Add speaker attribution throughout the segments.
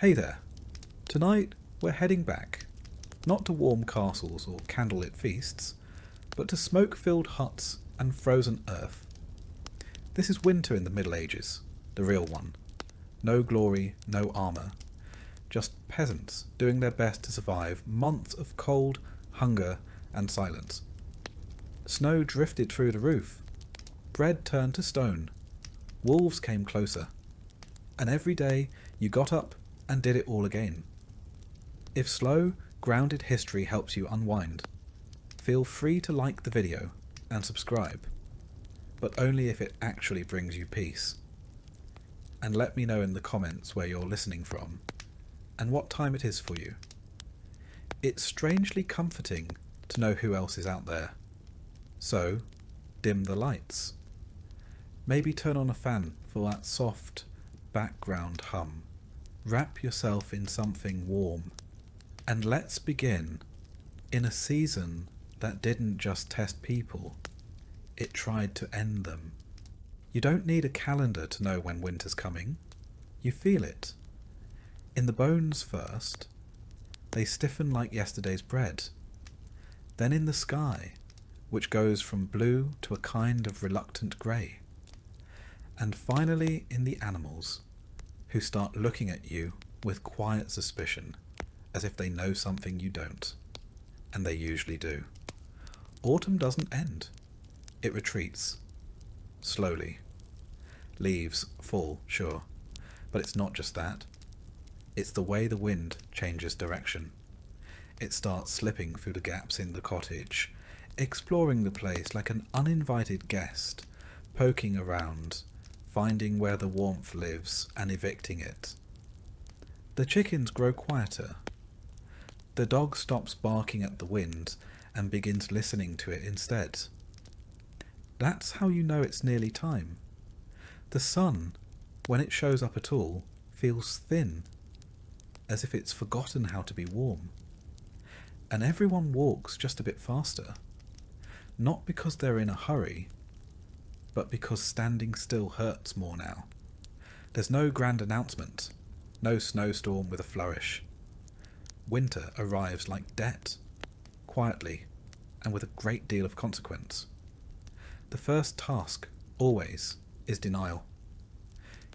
Speaker 1: Hey there. Tonight we're heading back, not to warm castles or candlelit feasts, but to smoke-filled huts and frozen earth. This is winter in the Middle Ages, the real one. No glory, no armour. Just peasants doing their best to survive months of cold, hunger and silence. Snow drifted through the roof. Bread turned to stone. Wolves came closer. And every day you got up and did it all again. If slow, grounded history helps you unwind, feel free to like the video and subscribe, but only if it actually brings you peace. And let me know in the comments where you're listening from and what time it is for you. It's strangely comforting to know who else is out there. So, dim the lights. Maybe turn on a fan for that soft background hum. Wrap yourself in something warm. And let's begin in a season that didn't just test people, it tried to end them. You don't need a calendar to know when winter's coming. You feel it. In the bones first, they stiffen like yesterday's bread. Then in the sky, which goes from blue to a kind of reluctant grey. And finally in the animals, who start looking at you with quiet suspicion, as if they know something you don't. And they usually do. Autumn doesn't end. It retreats. Slowly. Leaves fall, sure. But it's not just that. It's the way the wind changes direction. It starts slipping through the gaps in the cottage, exploring the place like an uninvited guest, poking around, finding where the warmth lives and evicting it. The chickens grow quieter. The dog stops barking at the wind and begins listening to it instead. That's how you know it's nearly time. The sun, when it shows up at all, feels thin, as if it's forgotten how to be warm. And everyone walks just a bit faster, not because they're in a hurry, but because standing still hurts more now. There's no grand announcement, no snowstorm with a flourish. Winter arrives like debt, quietly and with a great deal of consequence. The first task, always, is denial.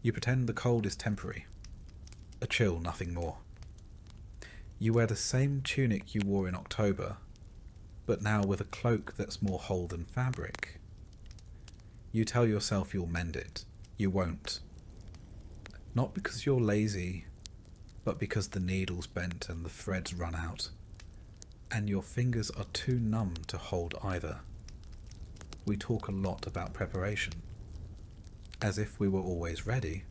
Speaker 1: You pretend the cold is temporary, a chill, nothing more. You wear the same tunic you wore in October, but now with a cloak that's more whole than fabric. You tell yourself you'll mend it. You won't. Not because you're lazy, but because the needle's bent and the threads run out, and your fingers are too numb to hold either. We talk a lot about preparation, as if we were always ready.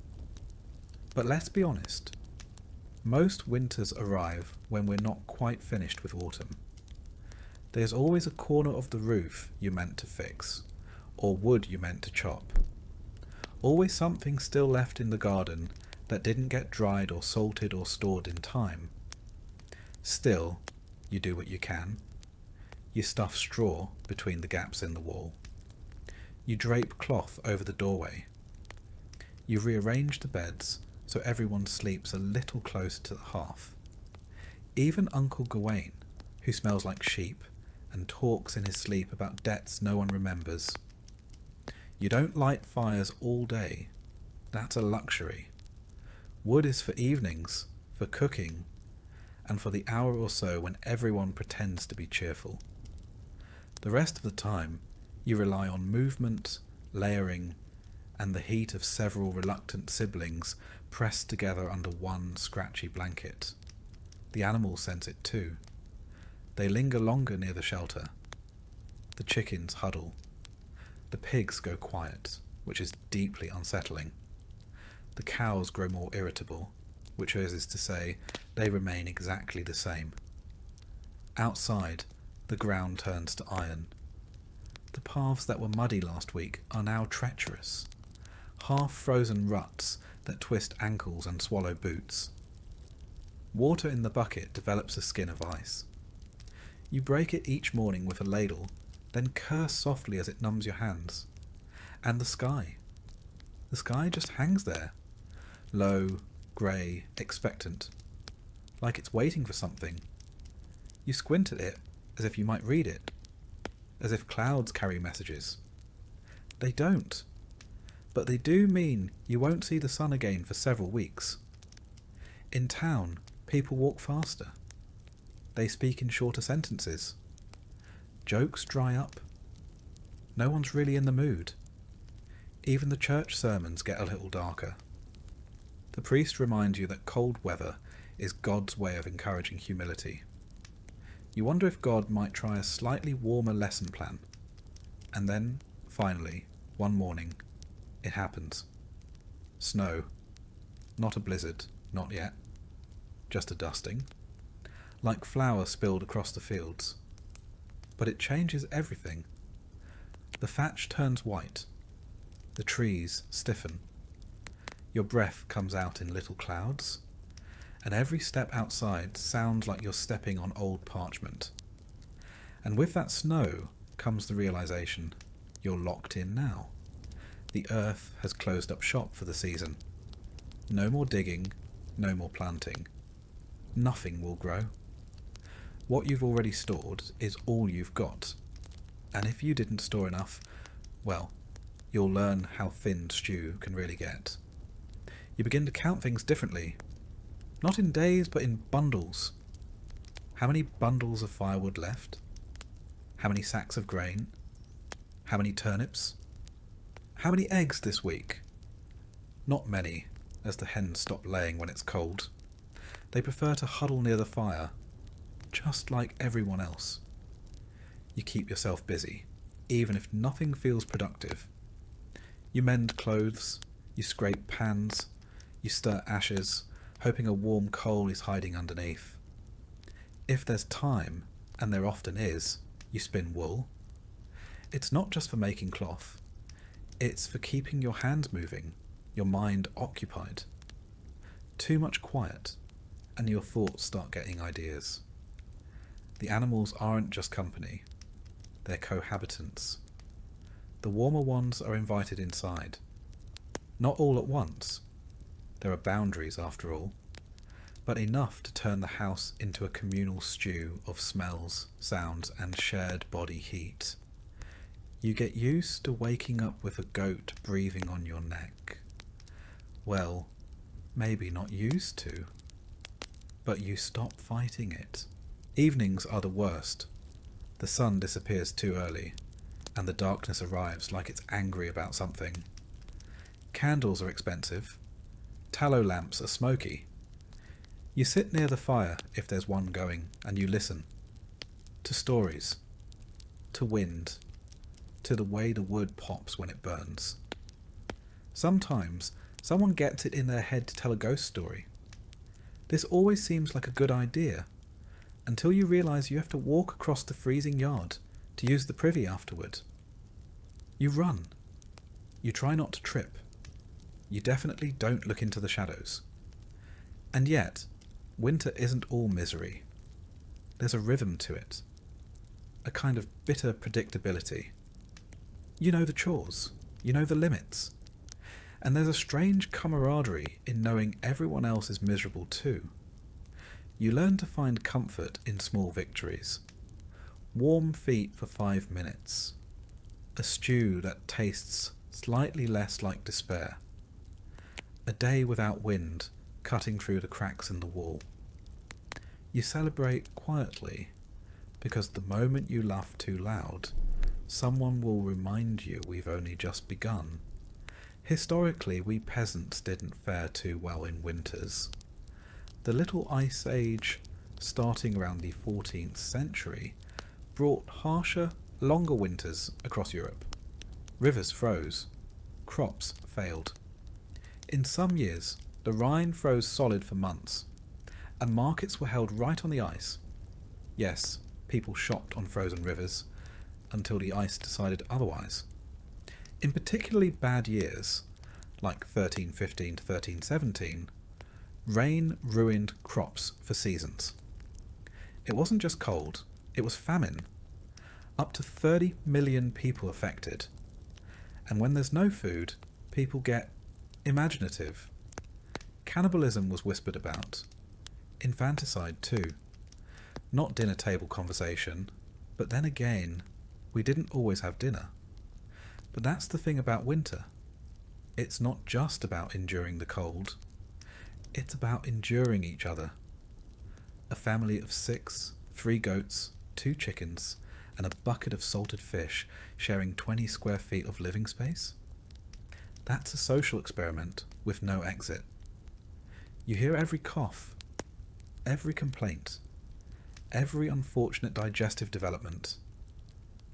Speaker 1: But let's be honest, most winters arrive when we're not quite finished with autumn. There's always a corner of the roof you meant to fix, or wood you meant to chop. Always something still left in the garden that didn't get dried or salted or stored in time. Still, you do what you can. You stuff straw between the gaps in the wall. You drape cloth over the doorway. You rearrange the beds so everyone sleeps a little closer to the hearth. Even Uncle Gawain, who smells like sheep and talks in his sleep about debts no one remembers. You don't light fires all day. That's a luxury. Wood is for evenings, for cooking, and for the hour or so when everyone pretends to be cheerful. The rest of the time, you rely on movement, layering, and the heat of several reluctant siblings pressed together under one scratchy blanket. The animals sense it too. They linger longer near the shelter. The chickens huddle. The pigs go quiet, which is deeply unsettling. The cows grow more irritable, which is to say, they remain exactly the same. Outside, the ground turns to iron. The paths that were muddy last week are now treacherous, half-frozen ruts that twist ankles and swallow boots. Water in the bucket develops a skin of ice. You break it each morning with a ladle, then curse softly as it numbs your hands. And the sky. The sky just hangs there, low, grey, expectant, like it's waiting for something. You squint at it as if you might read it, as if clouds carry messages. They don't, but they do mean you won't see the sun again for several weeks. In town, people walk faster. They speak in shorter sentences. Jokes dry up. No one's really in the mood. Even the church sermons get a little darker. The priest reminds you that cold weather is God's way of encouraging humility. You wonder if God might try a slightly warmer lesson plan. And then, finally, one morning, it happens. Snow. Not a blizzard, not yet. Just a dusting. Like flour spilled across the fields. But it changes everything. The thatch turns white. The trees stiffen. Your breath comes out in little clouds, and every step outside sounds like you're stepping on old parchment. And with that snow comes the realization you're locked in now. The earth has closed up shop for the season. No more digging, no more planting. Nothing will grow. What you've already stored is all you've got. And if you didn't store enough, well, you'll learn how thin stew can really get. You begin to count things differently. Not in days, but in bundles. How many bundles of firewood left? How many sacks of grain? How many turnips? How many eggs this week? Not many, as the hens stop laying when it's cold. They prefer to huddle near the fire, just like everyone else. You keep yourself busy, even if nothing feels productive. You mend clothes, you scrape pans, you stir ashes, hoping a warm coal is hiding underneath. If there's time, and there often is, you spin wool. It's not just for making cloth. It's for keeping your hands moving, your mind occupied. Too much quiet, and your thoughts start getting ideas. The animals aren't just company. They're cohabitants. The warmer ones are invited inside. Not all at once. There are boundaries after all, but enough to turn the house into a communal stew of smells, sounds, and shared body heat. You get used to waking up with a goat breathing on your neck. Well, maybe not used to, but you stop fighting it. Evenings are the worst. The sun disappears too early, and the darkness arrives like it's angry about something. Candles are expensive. Tallow lamps are smoky. You sit near the fire, if there's one going, and you listen. To stories. To wind. To the way the wood pops when it burns. Sometimes, someone gets it in their head to tell a ghost story. This always seems like a good idea, until you realise you have to walk across the freezing yard to use the privy afterward. You run. You try not to trip. You definitely don't look into the shadows. And yet, winter isn't all misery. There's a rhythm to it. A kind of bitter predictability. You know the chores. You know the limits. And there's a strange camaraderie in knowing everyone else is miserable too. You learn to find comfort in small victories. Warm feet for 5 minutes. A stew that tastes slightly less like despair. A day without wind cutting through the cracks in the wall. You celebrate quietly, because the moment you laugh too loud, someone will remind you we've only just begun. Historically, we peasants didn't fare too well in winters. The little ice age, starting around the 14th century, brought harsher, longer winters across Europe. Rivers froze. Crops failed. In some years, the Rhine froze solid for months, and markets were held right on the ice. Yes, people shopped on frozen rivers, until the ice decided otherwise. In particularly bad years, like 1315 to 1317, rain ruined crops for seasons. It wasn't just cold, it was famine. Up to 30 million people affected. And when there's no food, people get imaginative. Cannibalism was whispered about. Infanticide too. Not dinner table conversation, but then again, we didn't always have dinner. But that's the thing about winter. It's not just about enduring the cold. It's about enduring each other. A family of 6, 3 goats, 2 chickens, and a bucket of salted fish sharing 20 square feet of living space? That's a social experiment with no exit. You hear every cough, every complaint, every unfortunate digestive development.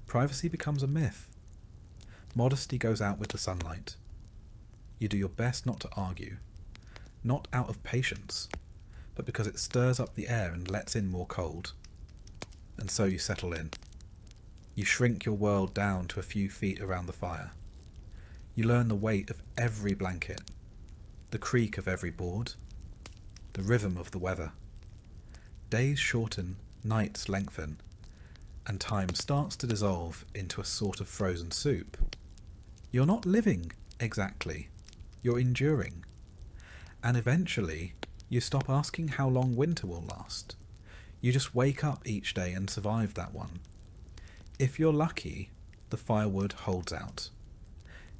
Speaker 1: Privacy becomes a myth. Modesty goes out with the sunlight. You do your best not to argue, not out of patience, but because it stirs up the air and lets in more cold. And so you settle in. You shrink your world down to a few feet around the fire. You learn the weight of every blanket, the creak of every board, the rhythm of the weather. Days shorten, nights lengthen, and time starts to dissolve into a sort of frozen soup. You're not living, exactly. You're enduring. And eventually, you stop asking how long winter will last. You just wake up each day and survive that one. If you're lucky, the firewood holds out.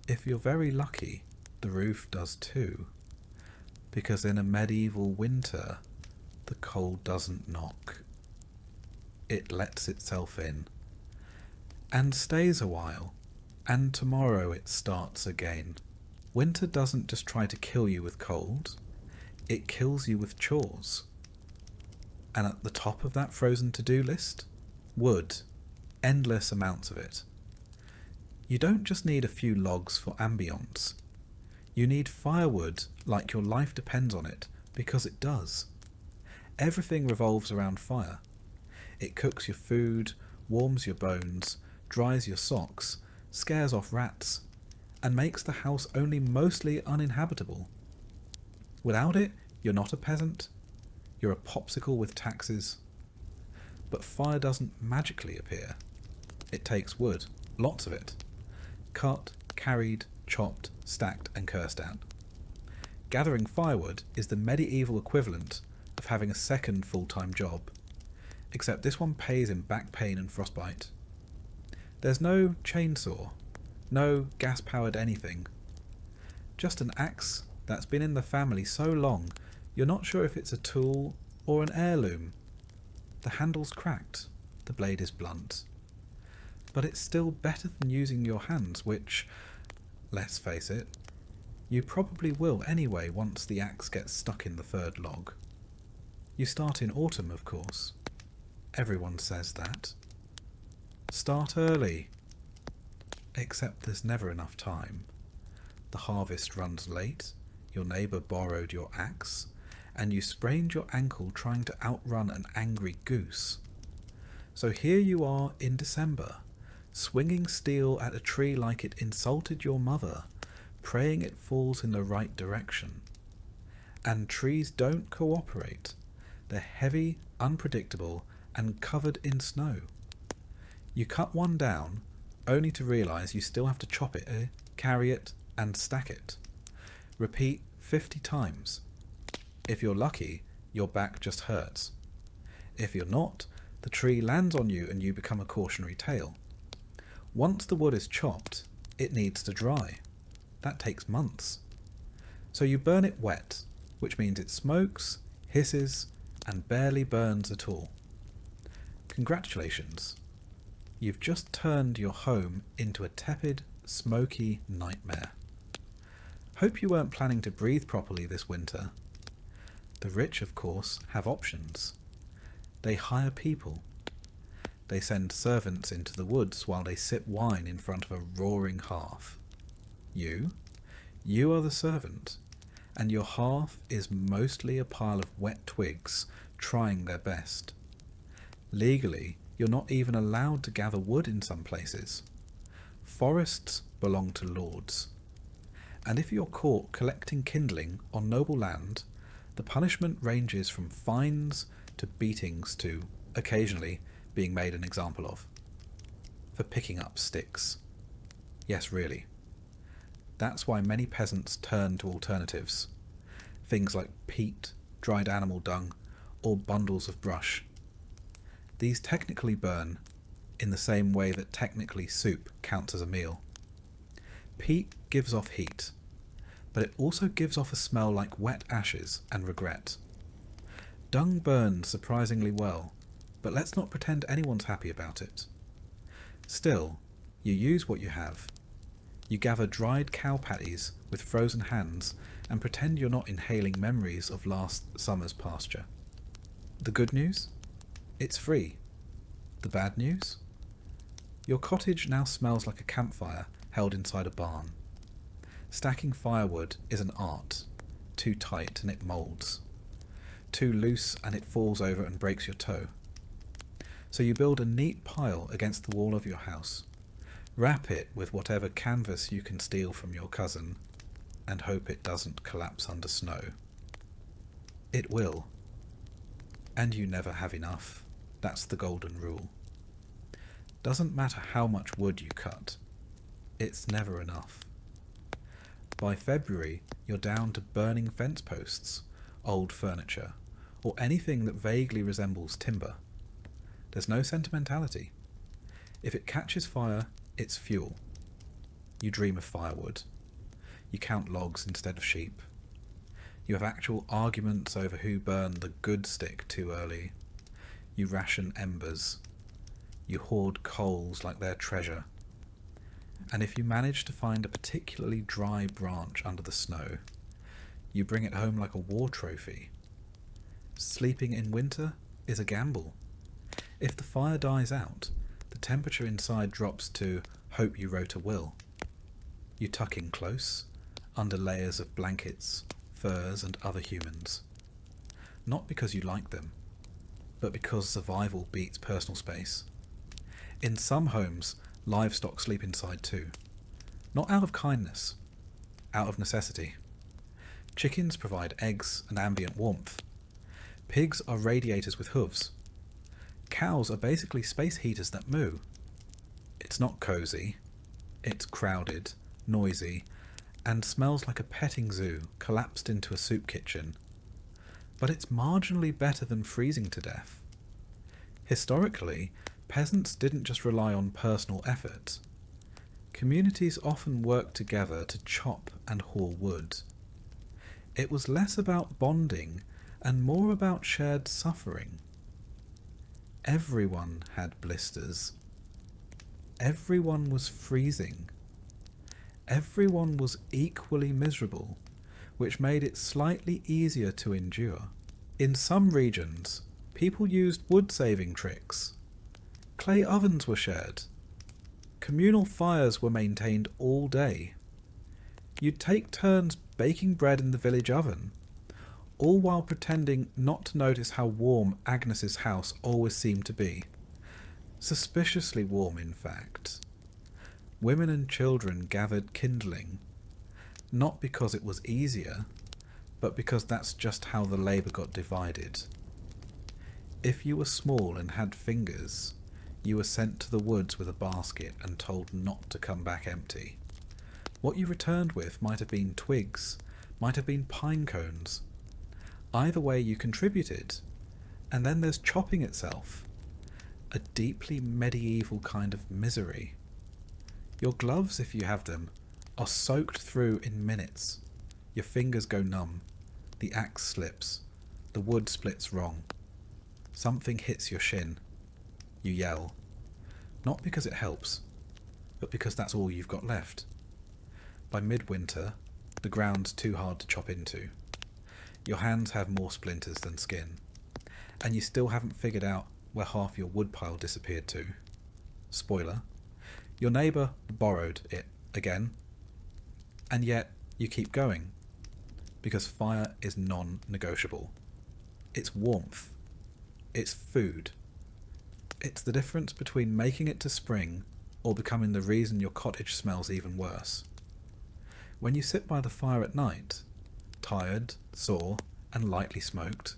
Speaker 1: If you're very lucky, the roof does too. Because in a medieval winter, the cold doesn't knock. It lets itself in. And stays a while. And tomorrow it starts again. Winter doesn't just try to kill you with cold. It kills you with chores. And at the top of that frozen to-do list? Wood. Endless amounts of it. You don't just need a few logs for ambience. You need firewood like your life depends on it, because it does. Everything revolves around fire. It cooks your food, warms your bones, dries your socks, scares off rats, and makes the house only mostly uninhabitable. Without it, you're not a peasant. You're a popsicle with taxes. But fire doesn't magically appear. It takes wood, lots of it. Cut, carried, chopped, stacked and cursed at. Gathering firewood is the medieval equivalent of having a second full-time job, except this one pays in back pain and frostbite. There's no chainsaw, no gas-powered anything. Just an axe that's been in the family so long you're not sure if it's a tool or an heirloom. The handle's cracked, the blade is blunt. But it's still better than using your hands, which, let's face it, you probably will anyway once the axe gets stuck in the 3rd log. You start in autumn, of course. Everyone says that. Start early. Except there's never enough time. The harvest runs late, your neighbour borrowed your axe, and you sprained your ankle trying to outrun an angry goose. So here you are in December, swinging steel at a tree like it insulted your mother, praying it falls in the right direction. And trees don't cooperate. They're heavy, unpredictable, and covered in snow. You cut one down, only to realise you still have to chop it, carry it, and stack it. Repeat 50 times. If you're lucky, your back just hurts. If you're not, the tree lands on you and you become a cautionary tale. Once the wood is chopped, it needs to dry. That takes months. So you burn it wet, which means it smokes, hisses, and barely burns at all. Congratulations. You've just turned your home into a tepid, smoky nightmare. Hope you weren't planning to breathe properly this winter. The rich, of course, have options. They hire people. They send servants into the woods while they sip wine in front of a roaring hearth. You are the servant, and your hearth is mostly a pile of wet twigs trying their best. Legally, you're not even allowed to gather wood in some places. Forests belong to lords. And if you're caught collecting kindling on noble land, the punishment ranges from fines to beatings to, occasionally, being made an example of. For picking up sticks. Yes, really. That's why many peasants turn to alternatives. things like peat, dried animal dung, or bundles of brush. These technically burn in the same way that technically soup counts as a meal. Peat gives off heat, but it also gives off a smell like wet ashes and regret. Dung burns surprisingly well, but let's not pretend anyone's happy about it. Still, you use what you have. You gather dried cow patties with frozen hands and pretend you're not inhaling memories of last summer's pasture. The good news? It's free. The bad news? Your cottage now smells like a campfire held inside a barn. Stacking firewood is an art. Too tight and it moulds. Too loose and it falls over and breaks your toe. So you build a neat pile against the wall of your house, wrap it with whatever canvas you can steal from your cousin, and hope it doesn't collapse under snow. It will. And you never have enough. That's the golden rule. Doesn't matter how much wood you cut, it's never enough. By February, you're down to burning fence posts, old furniture, or anything that vaguely resembles timber. There's no sentimentality. If it catches fire, it's fuel. You dream of firewood. You count logs instead of sheep. You have actual arguments over who burned the good stick too early. You ration embers. You hoard coals like they're treasure. And if you manage to find a particularly dry branch under the snow, you bring it home like a war trophy. Sleeping in winter is a gamble. If the fire dies out, the temperature inside drops to hope you wrote a will. You tuck in close, under layers of blankets, furs and other humans. Not because you like them, but because survival beats personal space. In some homes, livestock sleep inside too. Not out of kindness, out of necessity. Chickens provide eggs and ambient warmth. Pigs are radiators with hooves. Cows are basically space heaters that moo. It's not cosy. It's crowded, noisy, and smells like a petting zoo collapsed into a soup kitchen. But it's marginally better than freezing to death. Historically, peasants didn't just rely on personal effort. Communities often worked together to chop and haul wood. It was less about bonding and more about shared suffering. Everyone had blisters. Everyone was freezing. Everyone was equally miserable, which made it slightly easier to endure. In some regions, people used wood-saving tricks. Clay ovens were shared. Communal fires were maintained all day. You'd take turns baking bread in the village oven, all while pretending not to notice how warm Agnes's house always seemed to be. Suspiciously warm, in fact. Women and children gathered kindling, not because it was easier, but because that's just how the labour got divided. If you were small and had fingers, you were sent to the woods with a basket and told not to come back empty. What you returned with might have been twigs, might have been pine cones. Either way you contributed, and then there's chopping itself, a deeply medieval kind of misery. Your gloves, if you have them, are soaked through in minutes. Your fingers go numb, the axe slips, the wood splits wrong. Something hits your shin. You yell, not because it helps, but because that's all you've got left. By midwinter, the ground's too hard to chop into. Your hands have more splinters than skin, and you still haven't figured out where half your woodpile disappeared to. Spoiler, your neighbour borrowed it again, and yet you keep going, because fire is non-negotiable. It's warmth. It's food. It's the difference between making it to spring or becoming the reason your cottage smells even worse. When you sit by the fire at night, tired, sore, and lightly smoked,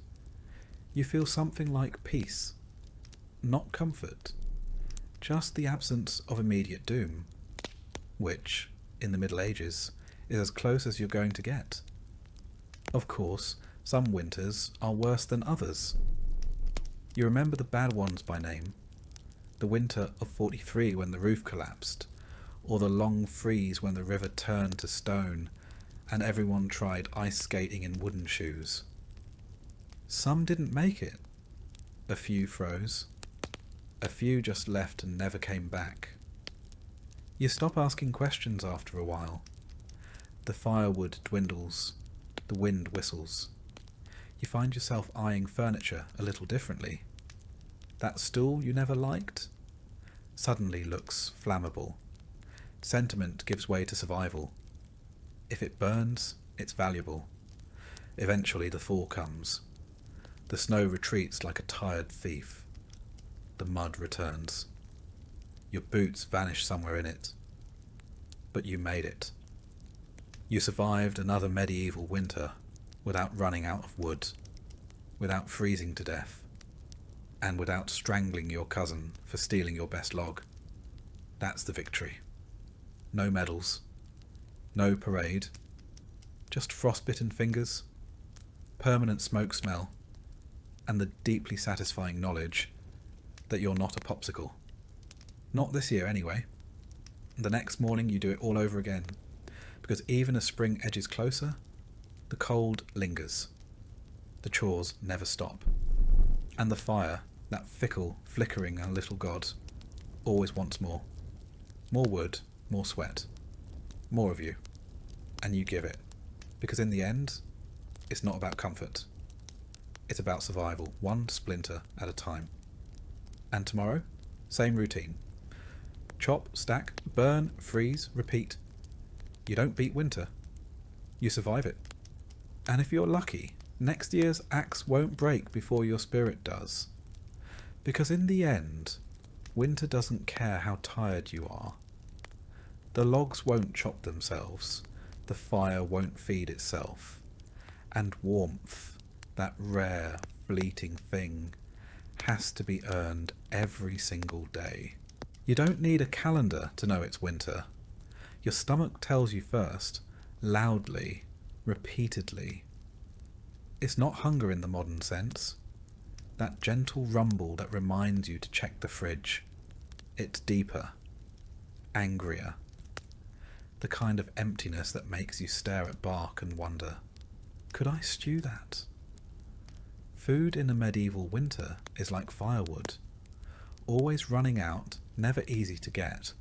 Speaker 1: you feel something like peace. Not comfort, just the absence of immediate doom, which, in the Middle Ages, is as close as you're going to get. Of course, some winters are worse than others. You remember the bad ones by name. The winter of 43 when the roof collapsed, or the long freeze when the river turned to stone and everyone tried ice skating in wooden shoes. Some didn't make it. A few froze. A few just left and never came back. You stop asking questions after a while. The firewood dwindles. The wind whistles. You find yourself eyeing furniture a little differently. That stool you never liked suddenly looks flammable. Sentiment gives way to survival. If it burns, it's valuable. Eventually the fall comes. The snow retreats like a tired thief. The mud returns. Your boots vanish somewhere in it. But you made it. You survived another medieval winter without running out of wood, without freezing to death, and without strangling your cousin for stealing your best log. That's the victory. No medals, no parade, just frostbitten fingers, permanent smoke smell, and the deeply satisfying knowledge that you're not a popsicle. Not this year anyway. The next morning you do it all over again, because even as spring edges closer, the cold lingers. The chores never stop. And the fire, that fickle, flickering little god, always wants more. More wood, more sweat, more of you. And you give it. Because in the end, it's not about comfort. It's about survival, one splinter at a time. And tomorrow, same routine. Chop, stack, burn, freeze, repeat. You don't beat winter. You survive it. And if you're lucky, next year's axe won't break before your spirit does. Because in the end, winter doesn't care how tired you are. The logs won't chop themselves. The fire won't feed itself. And warmth, that rare, fleeting thing, has to be earned every single day. You don't need a calendar to know it's winter. Your stomach tells you first, loudly, repeatedly. It's not hunger in the modern sense. That gentle rumble that reminds you to check the fridge. It's deeper, angrier. The kind of emptiness that makes you stare at bark and wonder, could I stew that? Food in a medieval winter is like firewood, always running out, never easy to get,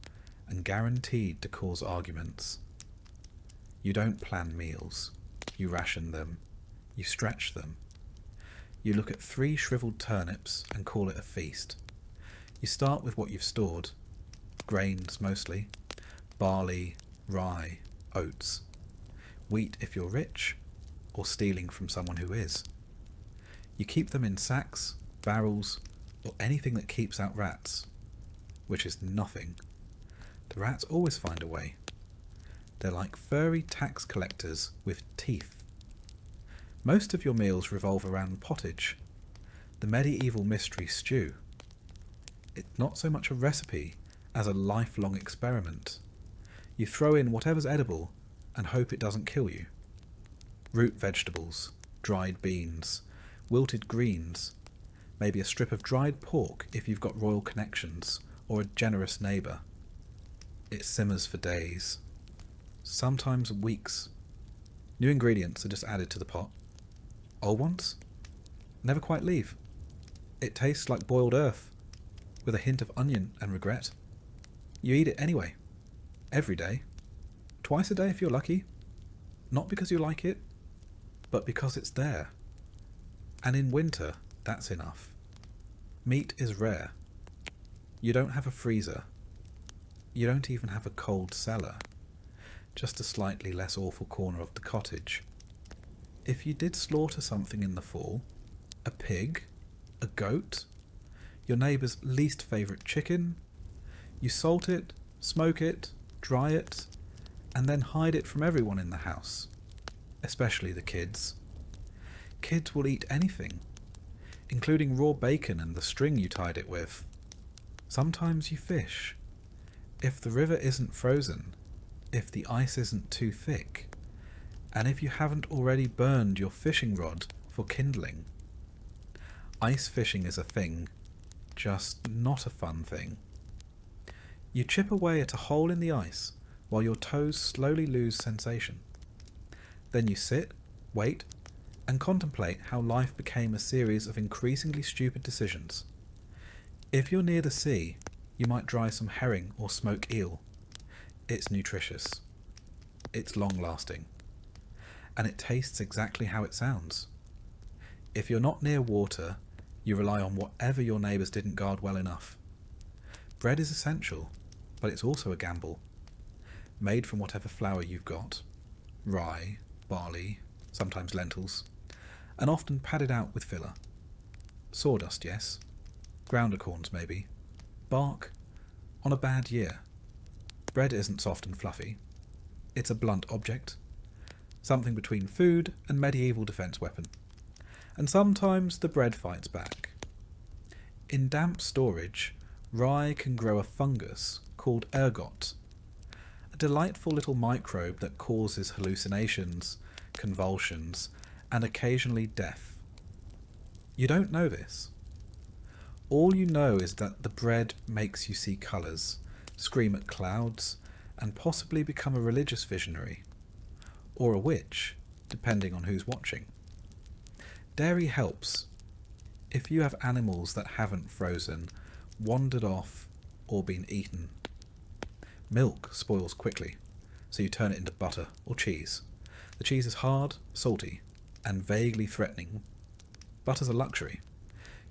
Speaker 1: and guaranteed to cause arguments. You don't plan meals, you ration them, you stretch them. You look at 3 shriveled turnips and call it a feast. You start with what you've stored, grains mostly, barley, rye, oats, wheat if you're rich, or stealing from someone who is. You keep them in sacks, barrels, or anything that keeps out rats, which is nothing. The rats always find a way. They're like furry tax collectors with teeth. Most of your meals revolve around pottage, the medieval mystery stew. It's not so much a recipe as a lifelong experiment. You throw in whatever's edible and hope it doesn't kill you. Root vegetables, dried beans, wilted greens, maybe a strip of dried pork if you've got royal connections or a generous neighbour. It simmers for days, sometimes weeks. New ingredients are just added to the pot. Old ones never quite leave. It tastes like boiled earth, with a hint of onion and regret. You eat it anyway, every day, twice a day if you're lucky, not because you like it, but because it's there. And in winter, that's enough. Meat is rare. You don't have a freezer. You don't even have a cold cellar, just a slightly less awful corner of the cottage. If you did slaughter something in the fall, a pig, a goat, your neighbour's least favourite chicken, you salt it, smoke it, dry it, and then hide it from everyone in the house, especially the kids. Kids will eat anything, including raw bacon and the string you tied it with. Sometimes you fish. If the river isn't frozen, if the ice isn't too thick, and if you haven't already burned your fishing rod for kindling. Ice fishing is a thing, just not a fun thing. You chip away at a hole in the ice while your toes slowly lose sensation. Then you sit, wait, and contemplate how life became a series of increasingly stupid decisions. If you're near the sea, you might dry some herring or smoke eel. It's nutritious. It's long-lasting. And it tastes exactly how it sounds. If you're not near water, you rely on whatever your neighbours didn't guard well enough. Bread is essential, but it's also a gamble. Made from whatever flour you've got. Rye, barley, sometimes lentils, and often padded out with filler. Sawdust, yes. Grounder corns, maybe. Bark, on a bad year. Bread isn't soft and fluffy. It's a blunt object. Something between food and medieval defence weapon. And sometimes the bread fights back. In damp storage, rye can grow a fungus called ergot, a delightful little microbe that causes hallucinations, convulsions, and occasionally death. You don't know this. All you know is that the bread makes you see colours, scream at clouds, and possibly become a religious visionary, or a witch, depending on who's watching. Dairy helps. If you have animals that haven't frozen, wandered off, or been eaten. Milk spoils quickly, so you turn it into butter or cheese. The cheese is hard, salty, and vaguely threatening. Butter's a luxury.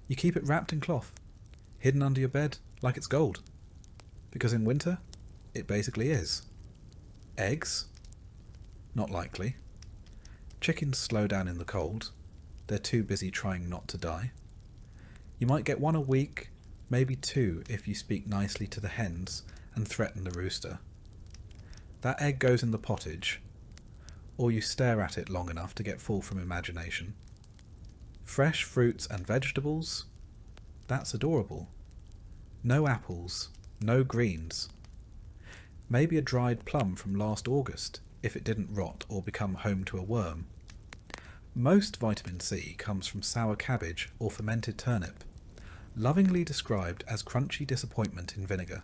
Speaker 1: You keep it wrapped in cloth, hidden under your bed like it's gold. Because in winter, it basically is. Eggs? Not likely. Chickens slow down in the cold. They're too busy trying not to die. You might get 1 a week, maybe 2 if you speak nicely to the hens and threaten the rooster. That egg goes in the pottage, or you stare at it long enough to get full from imagination. Fresh fruits and vegetables? That's adorable. No apples, no greens. Maybe a dried plum from last August, if it didn't rot or become home to a worm. Most vitamin C comes from sour cabbage or fermented turnip, lovingly described as crunchy disappointment in vinegar.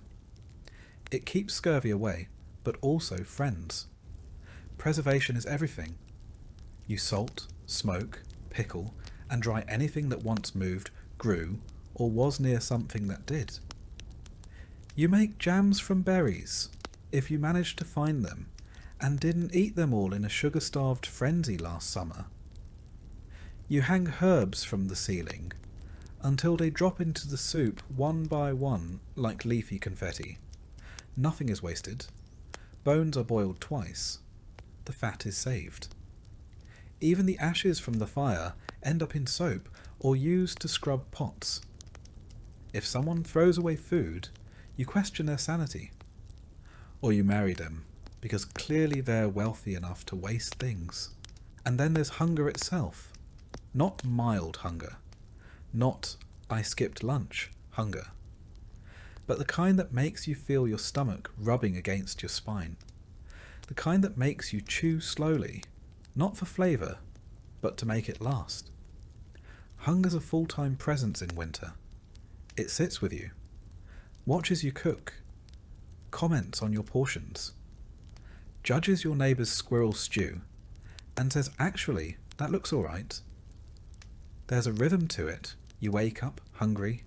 Speaker 1: It keeps scurvy away, but also friends. Preservation is everything. You salt, smoke, pickle, and dry anything that once moved, grew, or was near something that did. You make jams from berries, if you managed to find them, and didn't eat them all in a sugar-starved frenzy last summer. You hang herbs from the ceiling, until they drop into the soup one by one like leafy confetti. Nothing is wasted. Bones are boiled twice. The fat is saved. Even the ashes from the fire end up in soap or used to scrub pots. If someone throws away food, you question their sanity. Or you marry them, because clearly they're wealthy enough to waste things. And then there's hunger itself. Not mild hunger. Not I skipped lunch hunger. But the kind that makes you feel your stomach rubbing against your spine. The kind that makes you chew slowly, not for flavour, but to make it last. Hunger's a full-time presence in winter. It sits with you, watches you cook, comments on your portions, judges your neighbour's squirrel stew, and says, actually, that looks all right. There's a rhythm to it. You wake up hungry.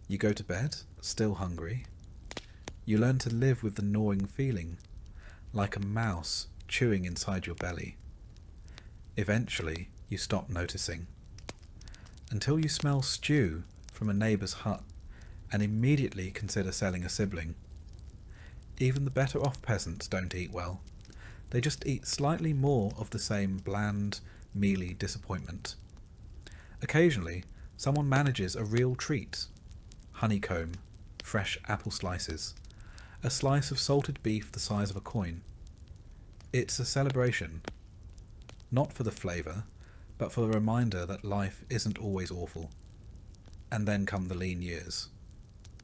Speaker 1: You go to bed still hungry. You learn to live with the gnawing feeling, like a mouse chewing inside your belly. Eventually, you stop noticing, until you smell stew from a neighbour's hut and immediately consider selling a sibling. Even the better off peasants don't eat well. They just eat slightly more of the same bland, mealy disappointment. Occasionally, someone manages a real treat. Honeycomb, fresh apple slices, a slice of salted beef the size of a coin. It's a celebration, not for the flavour, but for the reminder that life isn't always awful. And then come the lean years,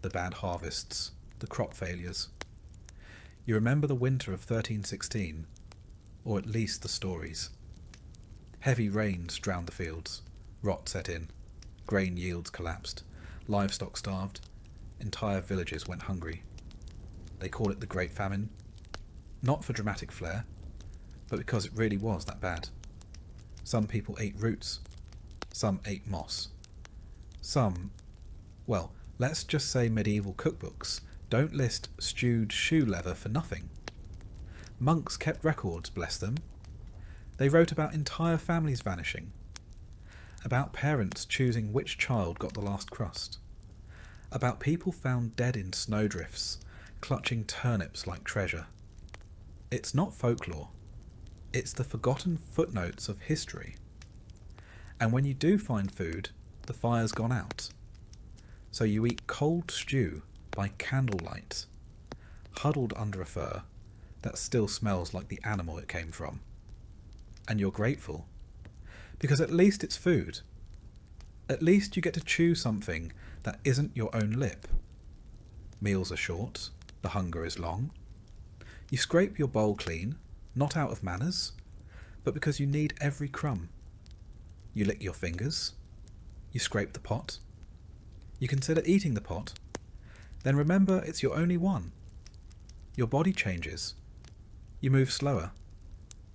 Speaker 1: the bad harvests, the crop failures. You remember the winter of 1316, or at least the stories. Heavy rains drowned the fields, rot set in, grain yields collapsed, livestock starved, entire villages went hungry. They call it the Great Famine, not for dramatic flair, but because it really was that bad. Some people ate roots, some ate moss. Some, well, let's just say medieval cookbooks don't list stewed shoe leather for nothing. Monks kept records, bless them. They wrote about entire families vanishing, about parents choosing which child got the last crust, about people found dead in snowdrifts, clutching turnips like treasure. It's not folklore. It's the forgotten footnotes of history. And when you do find food, the fire's gone out. So you eat cold stew by candlelight, huddled under a fir that still smells like the animal it came from. And you're grateful, because at least it's food. At least you get to chew something that isn't your own lip. Meals are short, the hunger is long. You scrape your bowl clean, not out of manners, but because you need every crumb. You lick your fingers, you scrape the pot, you consider eating the pot, then remember it's your only one. Your body changes, you move slower,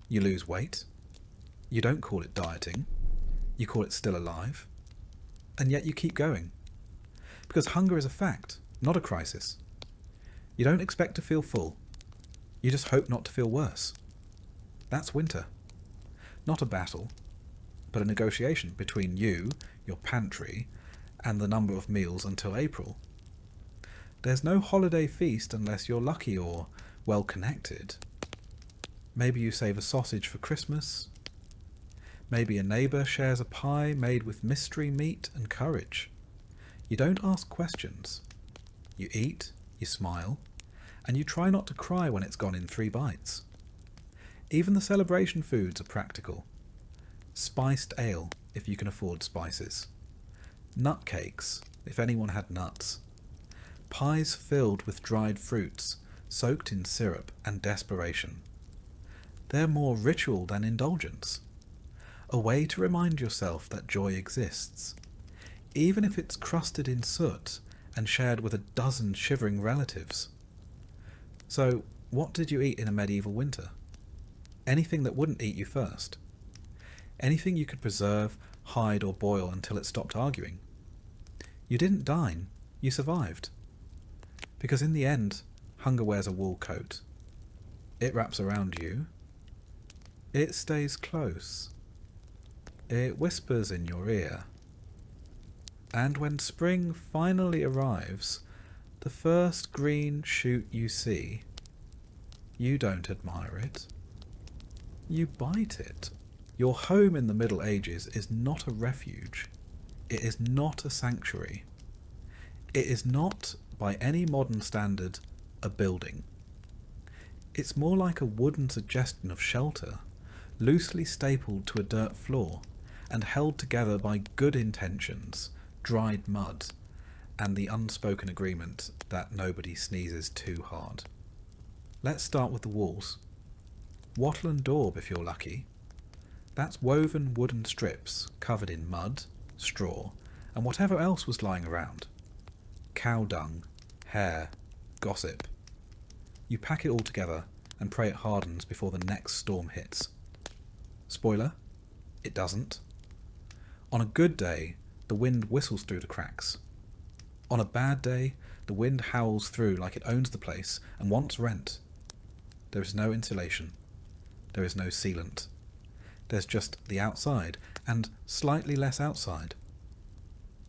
Speaker 1: you lose weight, you don't call it dieting, you call it still alive, and yet you keep going. Because hunger is a fact, not a crisis. You don't expect to feel full, you just hope not to feel worse. That's winter. Not a battle, but a negotiation between you, your pantry, and the number of meals until April. There's no holiday feast unless you're lucky or well connected. Maybe you save a sausage for Christmas. Maybe a neighbour shares a pie made with mystery meat and courage. You don't ask questions. You eat, you smile, and you try not to cry when it's gone in 3 bites. Even the celebration foods are practical. Spiced ale, if you can afford spices. Nut cakes, if anyone had nuts. Pies filled with dried fruits, soaked in syrup and desperation. They're more ritual than indulgence. A way to remind yourself that joy exists, even if it's crusted in soot and shared with a dozen shivering relatives. So, what did you eat in a medieval winter? Anything that wouldn't eat you first. Anything you could preserve, hide or boil until it stopped arguing. You didn't dine, you survived. Because in the end, hunger wears a wool coat. It wraps around you. It stays close. It whispers in your ear. And when spring finally arrives, the first green shoot you see, you don't admire it. You bite it. Your home in the Middle Ages is not a refuge. It is not a sanctuary. It is not, by any modern standard, a building. It's more like a wooden suggestion of shelter, loosely stapled to a dirt floor and held together by good intentions, dried mud, and the unspoken agreement that nobody sneezes too hard. Let's start with the walls. Wattle and daub if you're lucky. That's woven wooden strips covered in mud, straw, and whatever else was lying around. Cow dung, hair, gossip. You pack it all together and pray it hardens before the next storm hits. Spoiler, it doesn't. On a good day, the wind whistles through the cracks. On a bad day, the wind howls through like it owns the place and wants rent. There is no insulation. There is no sealant. There's just the outside and slightly less outside.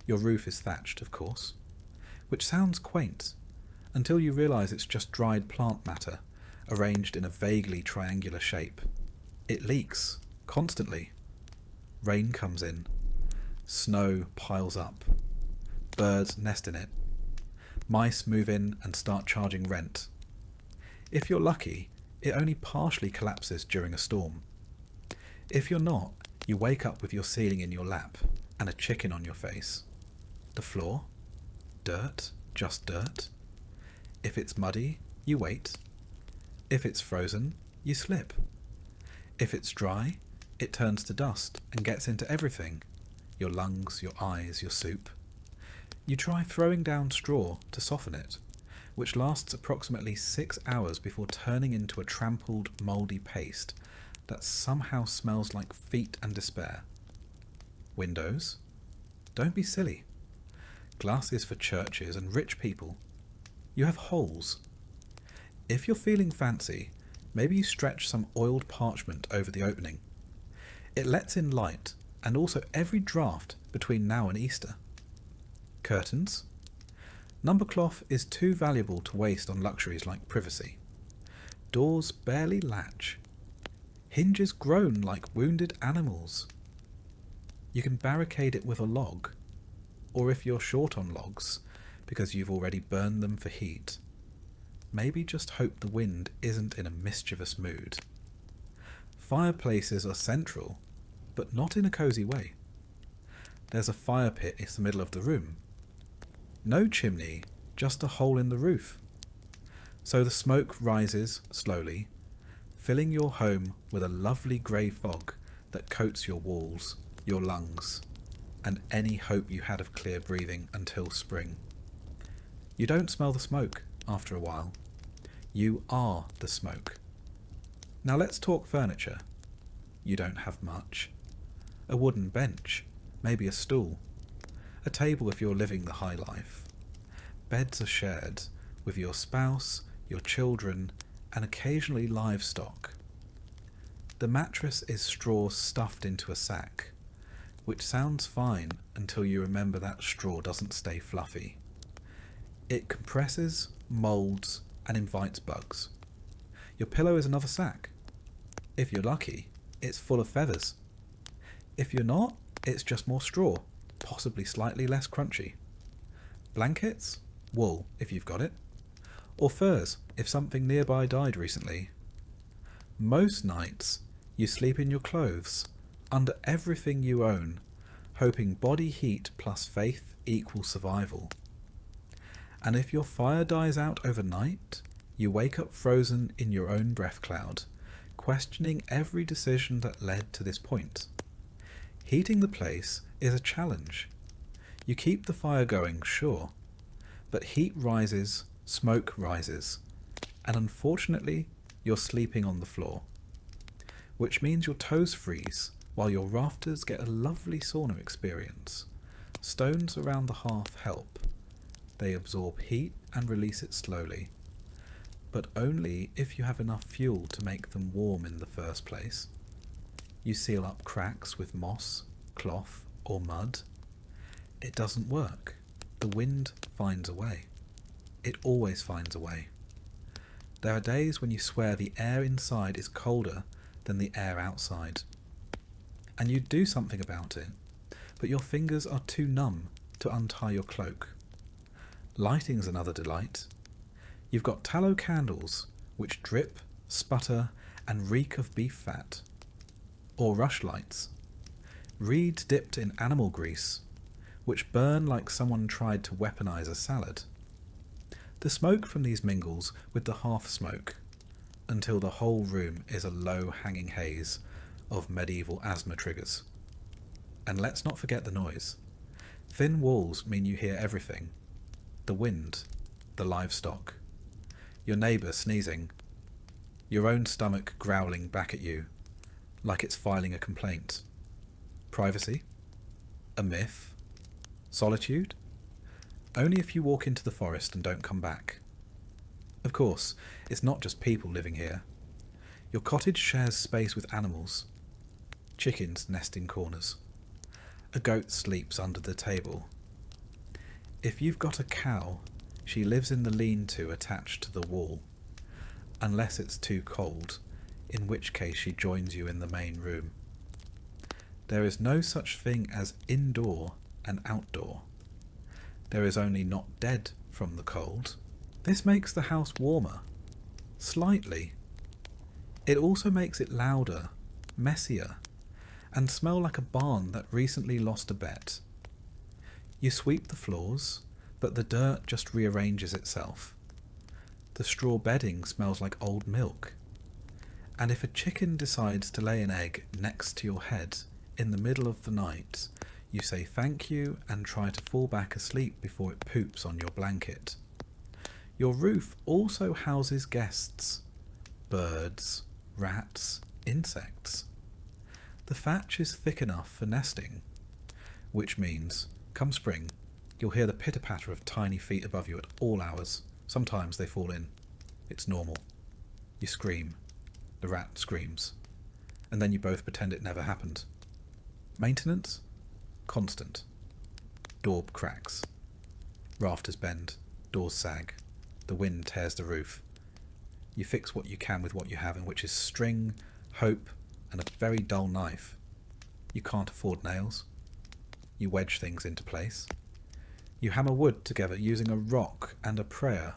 Speaker 1: Your roof is thatched, of course, which sounds quaint until you realise it's just dried plant matter arranged in a vaguely triangular shape. It leaks constantly. Rain comes in. Snow piles up. Birds nest in it. Mice move in and start charging rent. If you're lucky, it only partially collapses during a storm. If you're not, you wake up with your ceiling in your lap and a chicken on your face. The floor? Dirt? Just dirt? If it's muddy, you wait. If it's frozen, you slip. If it's dry, it turns to dust and gets into everything. Your lungs, your eyes, your soup. You try throwing down straw to soften it, which lasts approximately 6 hours before turning into a trampled, mouldy paste that somehow smells like feet and despair. Windows? Don't be silly. Glass is for churches and rich people. You have holes. If you're feeling fancy, maybe you stretch some oiled parchment over the opening. It lets in light and also every draft between now and Easter. Curtains? Number cloth is too valuable to waste on luxuries like privacy. Doors barely latch. Hinges groan like wounded animals. You can barricade it with a log, or if you're short on logs, because you've already burned them for heat, maybe just hope the wind isn't in a mischievous mood. Fireplaces are central, but not in a cosy way. There's a fire pit in the middle of the room. No chimney, just a hole in the roof. So the smoke rises slowly, filling your home with a lovely grey fog that coats your walls, your lungs, and any hope you had of clear breathing until spring. You don't smell the smoke after a while. You are the smoke. Now let's talk furniture. You don't have much. A wooden bench, maybe a stool. A table if you're living the high life. Beds are shared with your spouse, your children, and occasionally livestock. The mattress is straw stuffed into a sack, which sounds fine until you remember that straw doesn't stay fluffy. It compresses, moulds, and invites bugs. Your pillow is another sack. If you're lucky, it's full of feathers. If you're not, it's just more straw, possibly slightly less crunchy. Blankets? Wool, if you've got it. Or furs, if something nearby died recently. Most nights, you sleep in your clothes, under everything you own, hoping body heat plus faith equals survival. And if your fire dies out overnight, you wake up frozen in your own breath cloud, questioning every decision that led to this point. Heating the place is a challenge. You keep the fire going, sure, but heat rises, smoke rises, and unfortunately, you're sleeping on the floor, which means your toes freeze while your rafters get a lovely sauna experience. Stones around the hearth help. They absorb heat and release it slowly, but only if you have enough fuel to make them warm in the first place. You seal up cracks with moss, cloth, or mud. It doesn't work. The wind finds a way. It always finds a way. There are days when you swear the air inside is colder than the air outside. And you do something about it, but your fingers are too numb to untie your cloak. Lighting's another delight. You've got tallow candles, which drip, sputter, and reek of beef fat. Or rushlights. Reeds dipped in animal grease, which burn like someone tried to weaponize a salad. The smoke from these mingles with the hearth smoke, until the whole room is a low-hanging haze of medieval asthma triggers. And let's not forget the noise. Thin walls mean you hear everything. The wind, the livestock, your neighbour sneezing, your own stomach growling back at you, like it's filing a complaint. Privacy? A myth? Solitude? Only if you walk into the forest and don't come back. Of course, it's not just people living here. Your cottage shares space with animals. Chickens nest in corners. A goat sleeps under the table. If you've got a cow, she lives in the lean-to attached to the wall, unless it's too cold, in which case she joins you in the main room. There is no such thing as indoor and outdoor. There is only not dead from the cold. This makes the house warmer. Slightly. It also makes it louder, messier, and smell like a barn that recently lost a bet. You sweep the floors, but the dirt just rearranges itself. The straw bedding smells like old milk. And if a chicken decides to lay an egg next to your head in the middle of the night, you say thank you and try to fall back asleep before it poops on your blanket. Your roof also houses guests, birds, rats, insects. The thatch is thick enough for nesting, which means, come spring, you'll hear the pitter-patter of tiny feet above you at all hours. Sometimes they fall in. It's normal. You scream. The rat screams. And then you both pretend it never happened. Maintenance? Constant. Door cracks. Rafters bend. Doors sag. The wind tears the roof. You fix what you can with what you have, and which is string, hope, and a very dull knife. You can't afford nails. You wedge things into place. You hammer wood together using a rock and a prayer.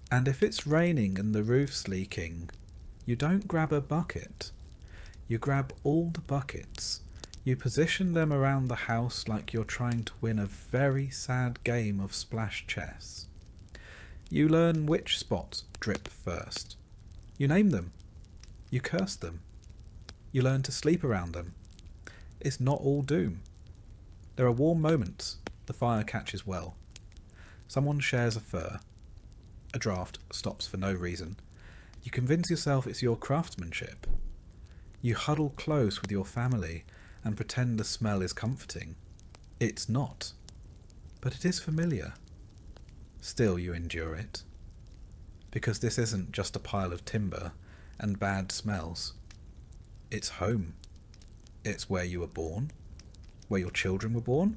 Speaker 1: And if it's raining and the roof's leaking, you don't grab a bucket. You grab all the buckets. You position them around the house like you're trying to win a very sad game of splash chess. You learn which spots drip first. You name them. You curse them. You learn to sleep around them. It's not all doom. There are warm moments. The fire catches well. Someone shares a fur. A draft stops for no reason. You convince yourself it's your craftsmanship. You huddle close with your family and pretend the smell is comforting. It's not. But it is familiar. Still you endure it. Because this isn't just a pile of timber and bad smells. It's home. It's where you were born, where your children were born,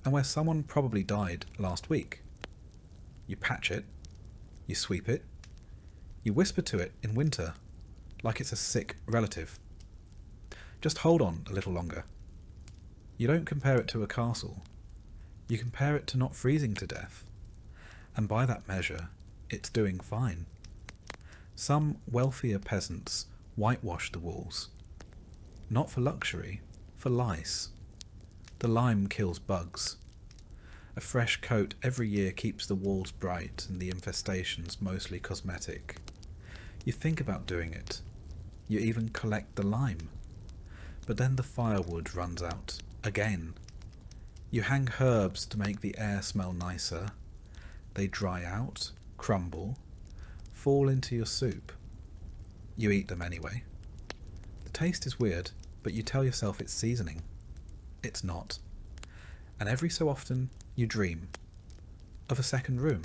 Speaker 1: and where someone probably died last week. You patch it. You sweep it. You whisper to it in winter, like it's a sick relative. Just hold on a little longer. You don't compare it to a castle. You compare it to not freezing to death. And by that measure, it's doing fine. Some wealthier peasants whitewash the walls. Not for luxury, for lice. The lime kills bugs. A fresh coat every year keeps the walls bright and the infestations mostly cosmetic. You think about doing it. You even collect the lime. But then the firewood runs out again. You hang herbs to make the air smell nicer. They dry out, crumble, fall into your soup. You eat them anyway. The taste is weird, but you tell yourself it's seasoning. It's not. And every so often you dream of a second room,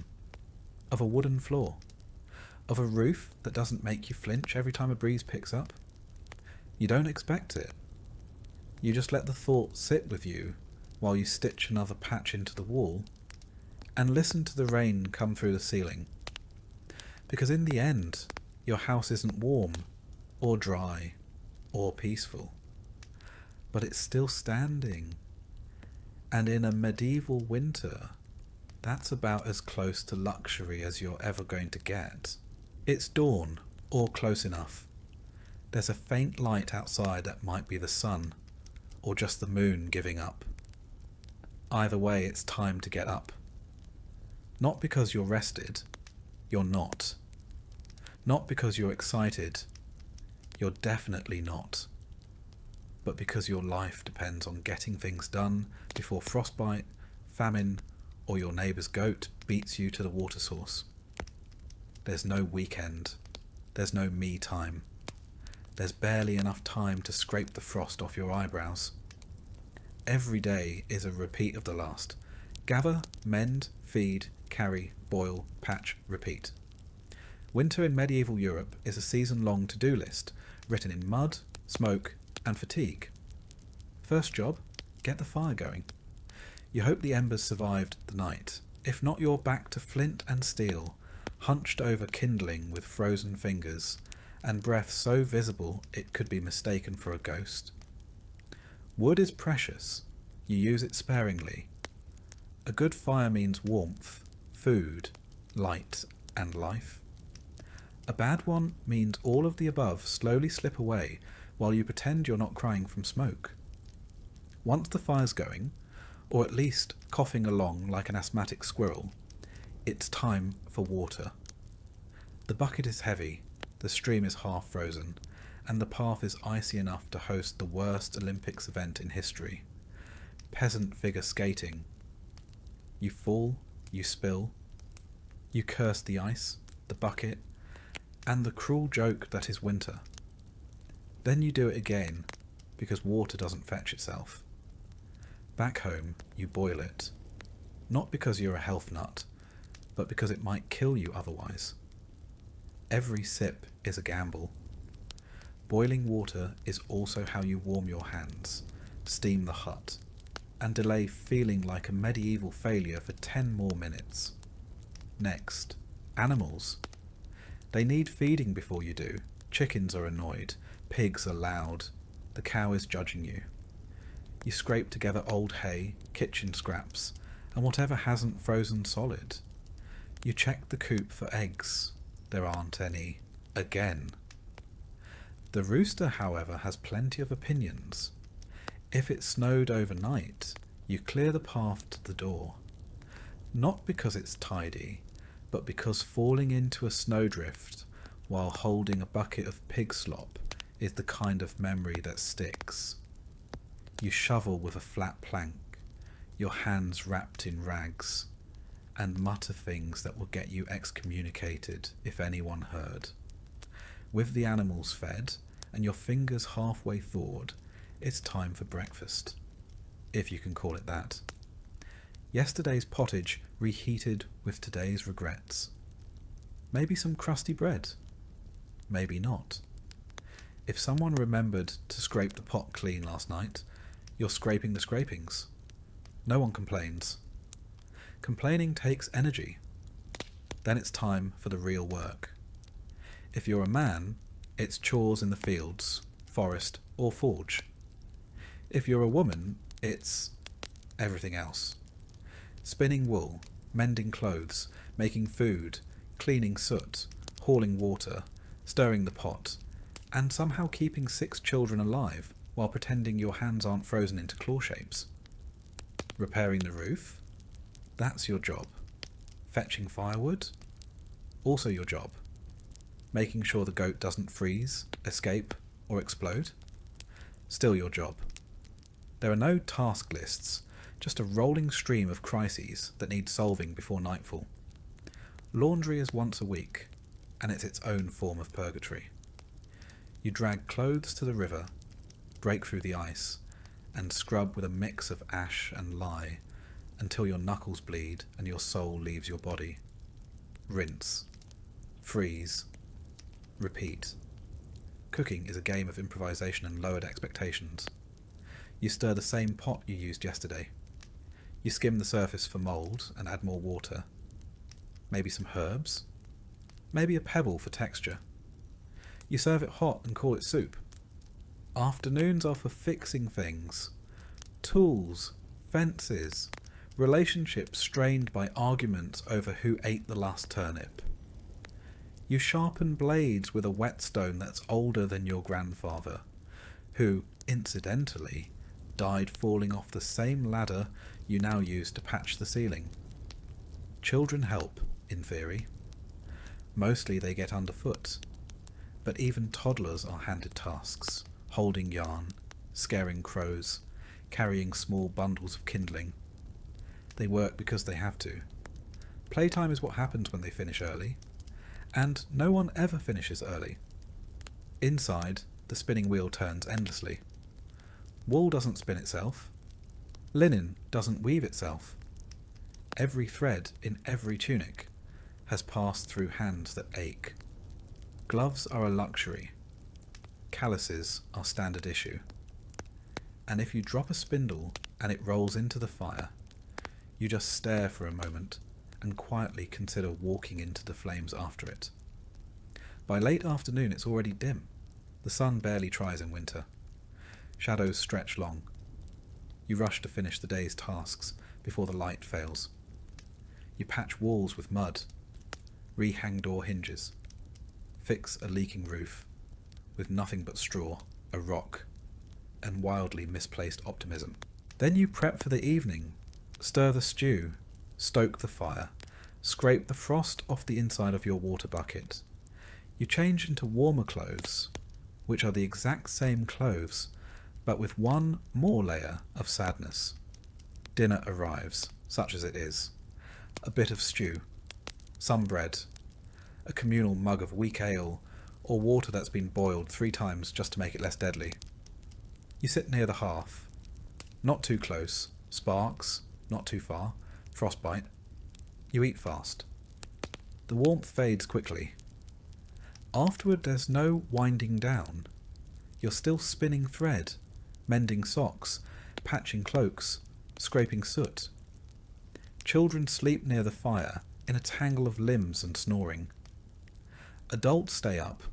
Speaker 1: of a wooden floor, of a roof that doesn't make you flinch every time a breeze picks up. You don't expect it. You just let the thought sit with you while you stitch another patch into the wall and listen to the rain come through the ceiling. Because in the end, your house isn't warm or dry or peaceful, but it's still standing. And in a medieval winter, that's about as close to luxury as you're ever going to get. It's dawn, or close enough. There's a faint light outside that might be the sun, or just the moon giving up. Either way, it's time to get up. Not because you're rested, you're not. Not because you're excited, you're definitely not. But because your life depends on getting things done before frostbite, famine, or your neighbour's goat beats you to the water source. There's no weekend. There's no me time. There's barely enough time to scrape the frost off your eyebrows. Every day is a repeat of the last. Gather, mend, feed, carry, boil, patch, repeat. Winter in medieval Europe is a season-long to-do list, written in mud, smoke, and fatigue. First job, get the fire going. You hope the embers survived the night. If not, you're back to flint and steel, hunched over kindling with frozen fingers, and breath so visible it could be mistaken for a ghost. Wood is precious. You use it sparingly. A good fire means warmth, food, light, and life. A bad one means all of the above slowly slip away while you pretend you're not crying from smoke. Once the fire's going, or at least coughing along like an asthmatic squirrel, it's time for water. The bucket is heavy, the The stream is half frozen, and the path is icy enough to host the worst Olympics event in history. Peasant figure skating. You fall, you spill, you curse the ice, the bucket, and the cruel joke that is winter. Then you do it again, because water doesn't fetch itself. Back home, you boil it. Not because you're a health nut, but because it might kill you otherwise. Every sip is a gamble. Boiling water is also how you warm your hands, steam the hut, and delay feeling like a medieval failure for 10 more minutes. Next, animals. They need feeding before you do. Chickens are annoyed, pigs are loud, the cow is judging you. You scrape together old hay, kitchen scraps, and whatever hasn't frozen solid. You check the coop for eggs. There aren't any. Again. The rooster, however, has plenty of opinions. If it snowed overnight, you clear the path to the door. Not because it's tidy, but because falling into a snowdrift while holding a bucket of pig slop is the kind of memory that sticks. You shovel with a flat plank, your hands wrapped in rags, and mutter things that will get you excommunicated if anyone heard. With the animals fed, and your fingers halfway thawed, it's time for breakfast, if you can call it that. Yesterday's pottage reheated with today's regrets. Maybe some crusty bread. Maybe not. If someone remembered to scrape the pot clean last night, you're scraping the scrapings. No one complains. Complaining takes energy. Then it's time for the real work. If you're a man, it's chores in the fields, forest, or forge. If you're a woman, it's everything else. Spinning wool, mending clothes, making food, cleaning soot, hauling water, stirring the pot, and somehow keeping 6 children alive while pretending your hands aren't frozen into claw shapes. Repairing the roof? That's your job. Fetching firewood? Also your job. Making sure the goat doesn't freeze, escape, or explode? Still your job. There are no task lists, just a rolling stream of crises that need solving before nightfall. Laundry is once a week, and it's its own form of purgatory. You drag clothes to the river, break through the ice, and scrub with a mix of ash and lye until your knuckles bleed and your soul leaves your body. Rinse. Freeze. Repeat. Cooking is a game of improvisation and lowered expectations. You stir the same pot you used yesterday. You skim the surface for mould and add more water. Maybe some herbs. Maybe a pebble for texture. You serve it hot and call it soup. Afternoons are for fixing things. Tools, fences, relationships strained by arguments over who ate the last turnip. You sharpen blades with a whetstone that's older than your grandfather, who, incidentally, died falling off the same ladder you now use to patch the ceiling. Children help, in theory. Mostly they get underfoot, but even toddlers are handed tasks, holding yarn, scaring crows, carrying small bundles of kindling. They work because they have to. Playtime is what happens when they finish early, and no one ever finishes early. Inside, the spinning wheel turns endlessly. Wool doesn't spin itself. Linen doesn't weave itself. Every thread in every tunic has passed through hands that ache. Gloves are a luxury. Calluses are standard issue. And if you drop a spindle and it rolls into the fire, you just stare for a moment and quietly consider walking into the flames after it. By late afternoon it's already dim. The sun barely tries in winter. Shadows stretch long. You rush to finish the day's tasks before the light fails. You patch walls with mud, rehang door hinges, fix a leaking roof with nothing but straw, a rock, and wildly misplaced optimism. Then you prep for the evening, stir the stew, stoke the fire, scrape the frost off the inside of your water bucket. You change into warmer clothes, which are the exact same clothes, but with one more layer of sadness. Dinner arrives, such as it is. A bit of stew, some bread, a communal mug of weak ale, or water that's been boiled 3 times just to make it less deadly. You sit near the hearth. Not too close, sparks, not too far, frostbite. You eat fast. The warmth fades quickly. Afterward there's no winding down. You're still spinning thread, mending socks, patching cloaks, scraping soot. Children sleep near the fire in a tangle of limbs and snoring. Adults stay up,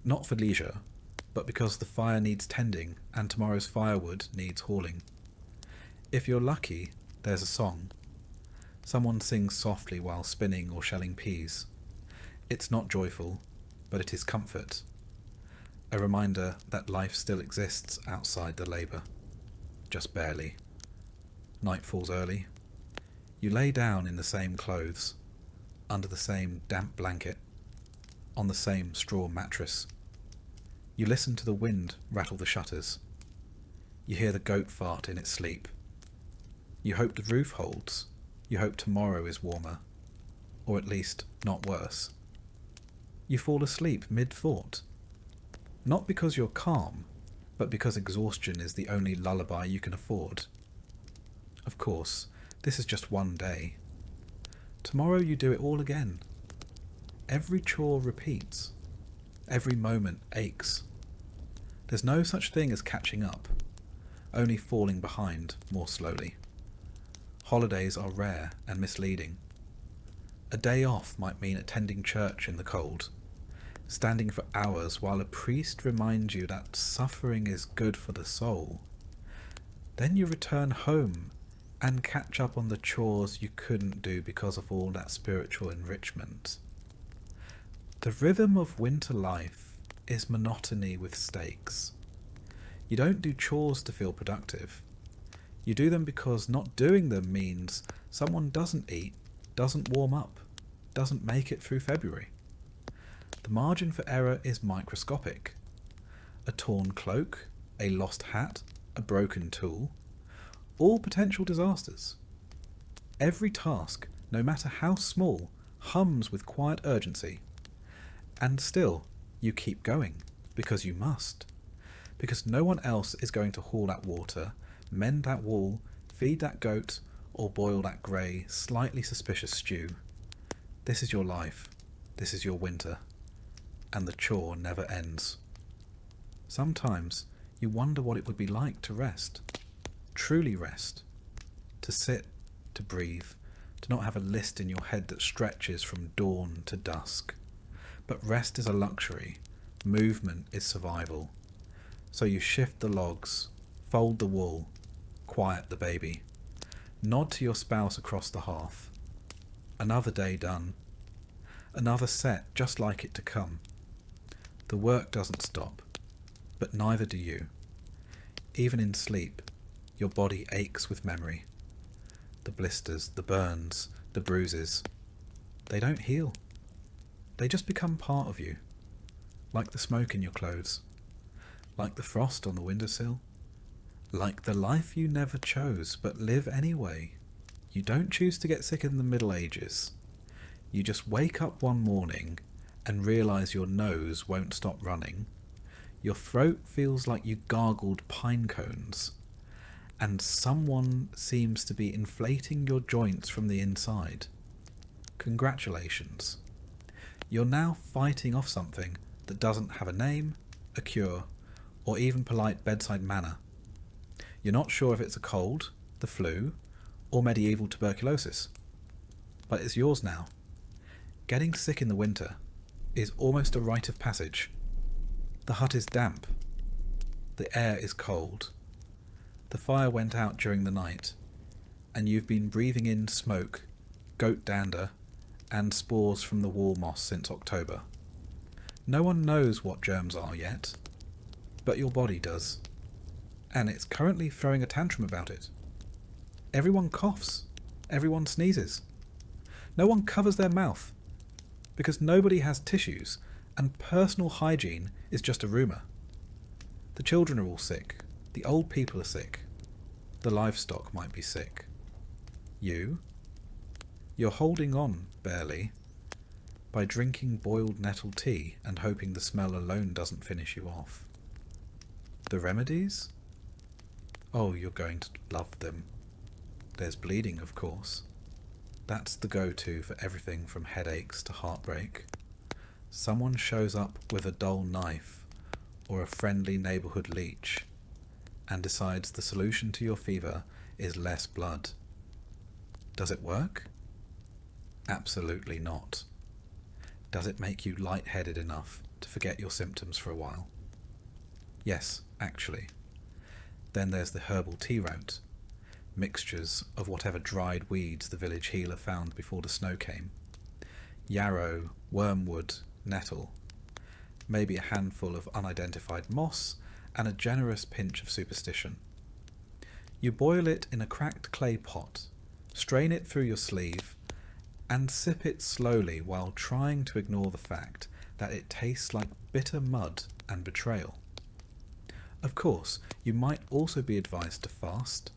Speaker 1: not for leisure, but because the fire needs tending and tomorrow's firewood needs hauling. If you're lucky, there's a song. Someone sings softly while spinning or shelling peas. It's not joyful, but it is comfort. A reminder that life still exists outside the labour. Just barely. Night falls early. You lay down in the same clothes, under the same damp blanket, on the same straw mattress. You listen to the wind rattle the shutters. You hear the goat fart in its sleep. You hope the roof holds. You hope tomorrow is warmer, or at least not worse. You fall asleep mid-thought. Not because you're calm, but because exhaustion is the only lullaby you can afford. Of course, this is just one day. Tomorrow you do it all again. Every chore repeats. Every moment aches. There's no such thing as catching up, only falling behind more slowly. Holidays are rare and misleading. A day off might mean attending church in the cold, standing for hours while a priest reminds you that suffering is good for the soul. Then you return home and catch up on the chores you couldn't do because of all that spiritual enrichment. The rhythm of winter life is monotony with stakes. You don't do chores to feel productive. You do them because not doing them means someone doesn't eat, doesn't warm up, doesn't make it through February. The margin for error is microscopic. A torn cloak, a lost hat, a broken tool, all potential disasters. Every task, no matter how small, hums with quiet urgency. And still, you keep going, because you must. Because no one else is going to haul that water, mend that wall, feed that goat, or boil that grey, slightly suspicious stew. This is your life. This is your winter. And the chore never ends. Sometimes you wonder what it would be like to rest. Truly rest. To sit, to breathe, to not have a list in your head that stretches from dawn to dusk. But rest is a luxury. Movement is survival. So you shift the logs, fold the wool, quiet the baby. Nod to your spouse across the hearth. Another day done. Another set just like it to come. The work doesn't stop, but neither do you. Even in sleep, your body aches with memory. The blisters, the burns, the bruises. They don't heal. They just become part of you. Like the smoke in your clothes. Like the frost on the windowsill. Like the life you never chose, but live anyway. You don't choose to get sick in the Middle Ages. You just wake up one morning and realise your nose won't stop running. Your throat feels like you gargled pine cones. And someone seems to be inflating your joints from the inside. Congratulations. You're now fighting off something that doesn't have a name, a cure, or even polite bedside manner. You're not sure if it's a cold, the flu, or medieval tuberculosis. But it's yours now. Getting sick in the winter is almost a rite of passage. The hut is damp. The air is cold. The fire went out during the night, and you've been breathing in smoke, goat dander, and spores from the wall moss since October. No one knows what germs are yet, but your body does. And it's currently throwing a tantrum about it. Everyone coughs. Everyone sneezes. No one covers their mouth, because nobody has tissues, And personal hygiene is just a rumour. The children are all sick. The old people are sick. The livestock might be sick. You? You're holding on, barely, by drinking boiled nettle tea and hoping the smell alone doesn't finish you off. The remedies? Oh, you're going to love them. There's bleeding, of course. That's the go-to for everything from headaches to heartbreak. Someone shows up with a dull knife or a friendly neighbourhood leech and decides the solution to your fever is less blood. Does it work? Absolutely not. Does it make you lightheaded enough to forget your symptoms for a while? Yes, actually. Then there's the herbal tea route, mixtures of whatever dried weeds the village healer found before the snow came. Yarrow, wormwood, nettle, maybe a handful of unidentified moss, and a generous pinch of superstition. You boil it in a cracked clay pot, strain it through your sleeve, and sip it slowly while trying to ignore the fact that it tastes like bitter mud and betrayal. Of course, you might also be advised to fast,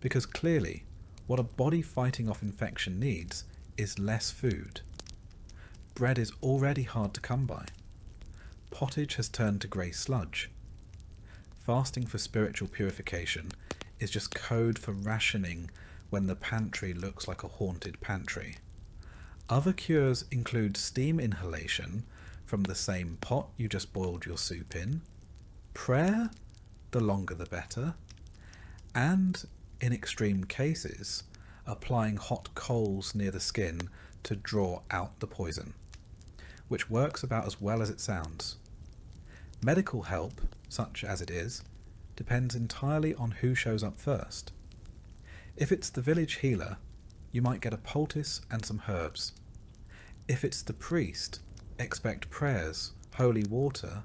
Speaker 1: because clearly what a body fighting off infection needs is less food. Bread is already hard to come by. Pottage has turned to grey sludge. Fasting for spiritual purification is just code for rationing when the pantry looks like a haunted pantry. Other cures include steam inhalation from the same pot you just boiled your soup in, prayer, the longer the better, and, in extreme cases, applying hot coals near the skin to draw out the poison, which works about as well as it sounds. Medical help, such as it is, depends entirely on who shows up first. If it's the village healer, you might get a poultice and some herbs. If it's the priest, expect prayers, holy water,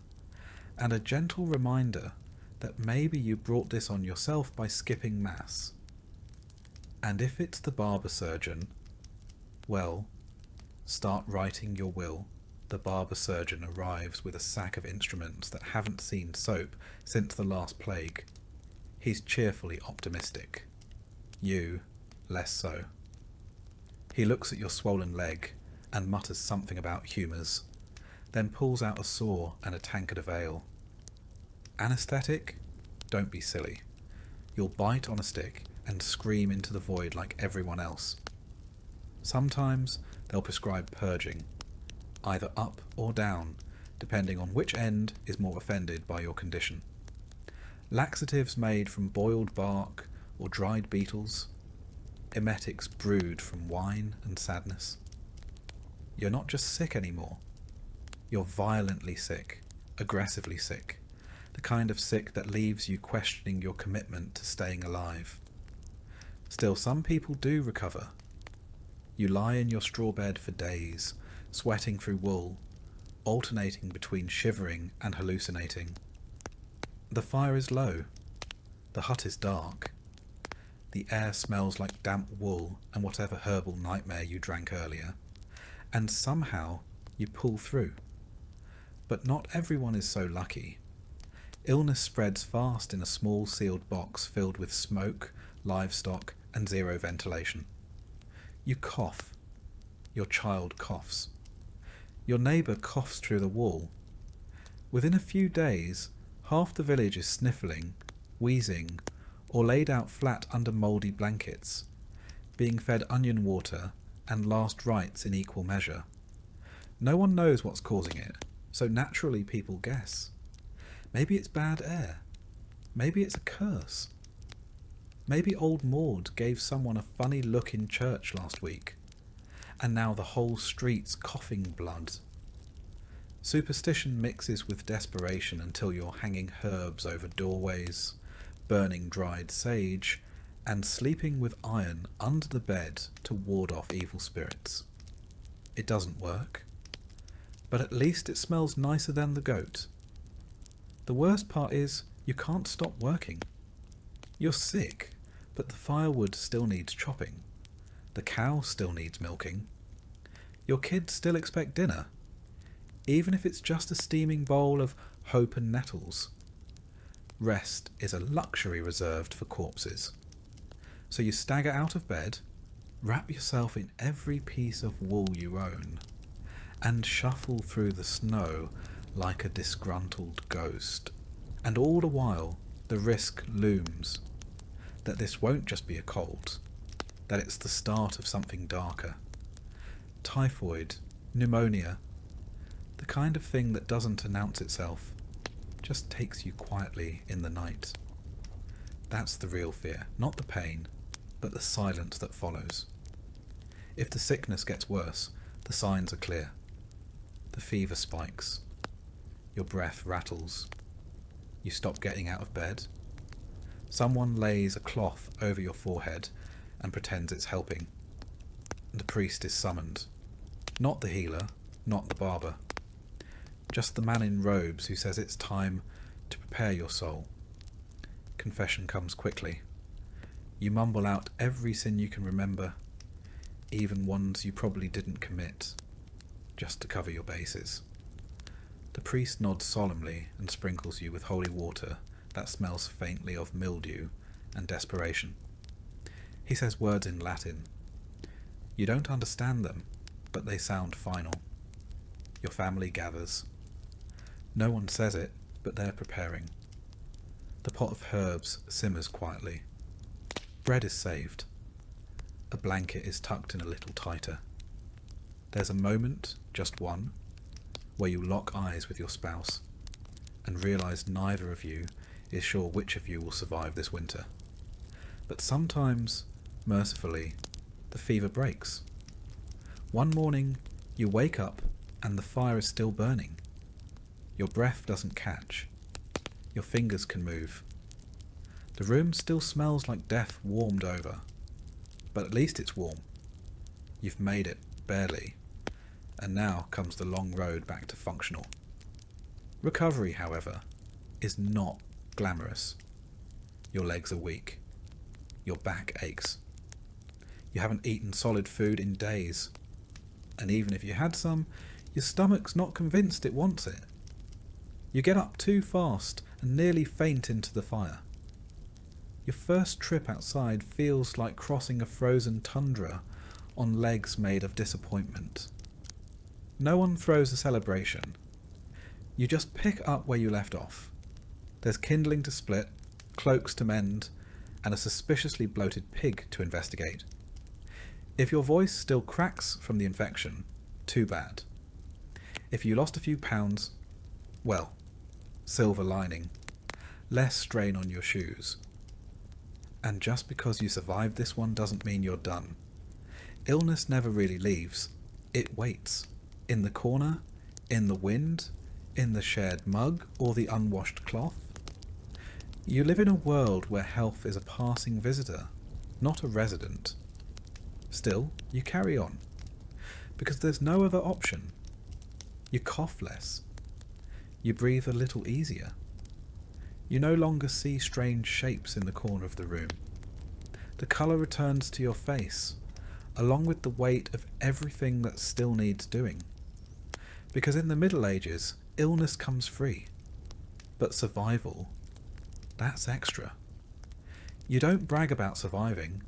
Speaker 1: and a gentle reminder that maybe you brought this on yourself by skipping mass. And if it's the barber surgeon, well, start writing your will. The barber surgeon arrives with a sack of instruments that haven't seen soap since the last plague. He's cheerfully optimistic. You, less so. He looks at your swollen leg and mutters something about humours, then pulls out a saw and a tankard of ale. Anaesthetic? Don't be silly. You'll bite on a stick and scream into the void like everyone else. Sometimes they'll prescribe purging, either up or down, depending on which end is more offended by your condition. Laxatives made from boiled bark or dried beetles, emetics brewed from wine and sadness. You're not just sick anymore. You're violently sick, aggressively sick, the kind of sick that leaves you questioning your commitment to staying alive. Still, some people do recover. You lie in your straw bed for days, sweating through wool, alternating between shivering and hallucinating. The fire is low. The hut is dark. The air smells like damp wool and whatever herbal nightmare you drank earlier. And somehow you pull through. But not everyone is so lucky. Illness spreads fast in a small sealed box filled with smoke, livestock, and zero ventilation. You cough. Your child coughs. Your neighbour coughs through the wall. Within a few days, half the village is sniffling, wheezing, or laid out flat under mouldy blankets, being fed onion water and last rites in equal measure. No one knows what's causing it, so naturally people guess. Maybe it's bad air. Maybe it's a curse. Maybe old Maud gave someone a funny look in church last week, and now the whole street's coughing blood. Superstition mixes with desperation until you're hanging herbs over doorways, burning dried sage, and sleeping with iron under the bed to ward off evil spirits. It doesn't work, but at least it smells nicer than the goat. The worst part is you can't stop working. You're sick, but the firewood still needs chopping. The cow still needs milking. Your kids still expect dinner. even if it's just a steaming bowl of hope and nettles. Rest is a luxury reserved for corpses. So you stagger out of bed, wrap yourself in every piece of wool you own, and shuffle through the snow like a disgruntled ghost. And all the while, the risk looms that this won't just be a cold, that it's the start of something darker. Typhoid, pneumonia, the kind of thing that doesn't announce itself, just takes you quietly in the night. That's the real fear, not the pain, but the silence that follows. If the sickness gets worse, the signs are clear. The fever spikes. Your breath rattles. You stop getting out of bed. Someone lays a cloth over your forehead and pretends it's helping. The priest is summoned. Not the healer, not the barber. Just the man in robes who says it's time to prepare your soul. Confession comes quickly. You mumble out every sin you can remember, even ones you probably didn't commit, just to cover your bases. The priest nods solemnly and sprinkles you with holy water that smells faintly of mildew and desperation. He says words in Latin. You don't understand them, but they sound final. Your family gathers. No one says it, but they're preparing. The pot of herbs simmers quietly. Bread is saved. A blanket is tucked in a little tighter. There's a moment, just one, where you lock eyes with your spouse and realise neither of you is sure which of you will survive this winter. But sometimes, mercifully, the fever breaks. One morning, you wake up and the fire is still burning. Your breath doesn't catch. Your fingers can move. The room still smells like death warmed over, but at least it's warm. You've made it, barely, and now comes the long road back to functional. Recovery, however, is not glamorous. Your legs are weak. Your back aches. You haven't eaten solid food in days, and even if you had some, your stomach's not convinced it wants it. You get up too fast and nearly faint into the fire. Your first trip outside feels like crossing a frozen tundra on legs made of disappointment. No one throws a celebration. You just pick up where you left off. There's kindling to split, cloaks to mend, and a suspiciously bloated pig to investigate. If your voice still cracks from the infection, too bad. If you lost a few pounds, well, silver lining, less strain on your shoes. And just because you survived this one doesn't mean you're done. Illness never really leaves. It waits. In the corner, in the wind, in the shared mug, or the unwashed cloth. You live in a world where health is a passing visitor, not a resident. Still, you carry on, because there's no other option. You cough less. You breathe a little easier. You no longer see strange shapes in the corner of the room. The colour returns to your face, along with the weight of everything that still needs doing. Because in the Middle Ages, illness comes free. But survival, that's extra. You don't brag about surviving.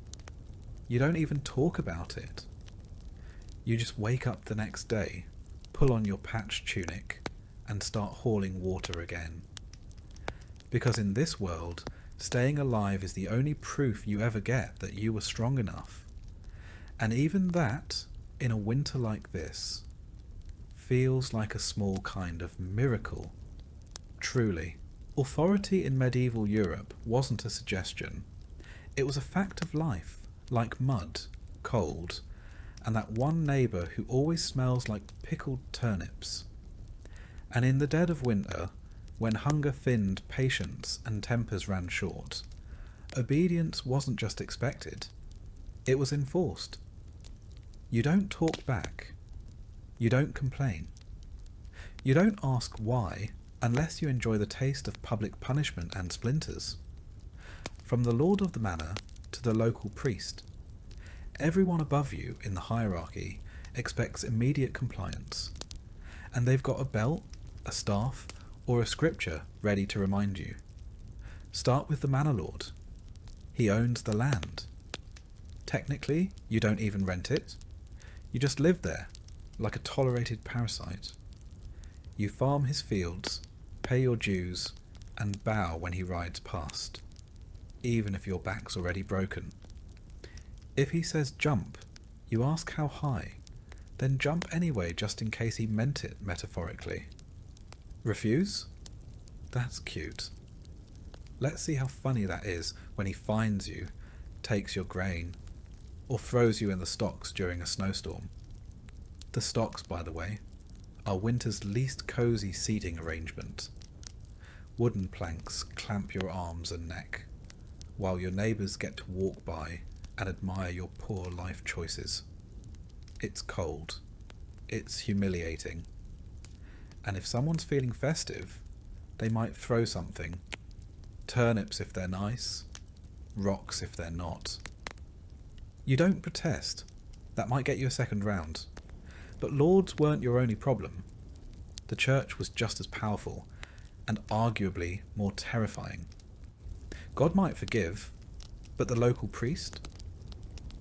Speaker 1: You don't even talk about it. You just wake up the next day, pull on your patched tunic, and start hauling water again. Because in this world, staying alive is the only proof you ever get that you were strong enough. And even that, in a winter like this, feels like a small kind of miracle. Truly, authority in medieval Europe wasn't a suggestion. It was a fact of life, like mud, cold, and that one neighbour who always smells like pickled turnips. And in the dead of winter, when hunger thinned patience and tempers ran short, obedience wasn't just expected, it was enforced. You don't talk back. You don't complain. You don't ask why unless you enjoy the taste of public punishment and splinters. From the lord of the manor to the local priest, everyone above you in the hierarchy expects immediate compliance. and they've got a belt, a staff, or a scripture ready to remind you. Start with the Manor Lord. He owns the land. Technically, you don't even rent it. You just live there, like a tolerated parasite. You farm his fields, pay your dues, and bow when he rides past, even if your back's already broken. If he says jump, you ask how high, then jump anyway just in case he meant it metaphorically. Refuse? That's cute. Let's see how funny that is when he finds you, takes your grain, or throws you in the stocks during a snowstorm. The stocks, by the way, are winter's least cosy seating arrangement. Wooden planks clamp your arms and neck, while your neighbours get to walk by and admire your poor life choices. It's cold. It's humiliating. And if someone's feeling festive, they might throw something. Turnips if they're nice, rocks if they're not. You don't protest. That might get you a second round. But lords weren't your only problem. The church was just as powerful, and arguably more terrifying. God might forgive, but the local priest?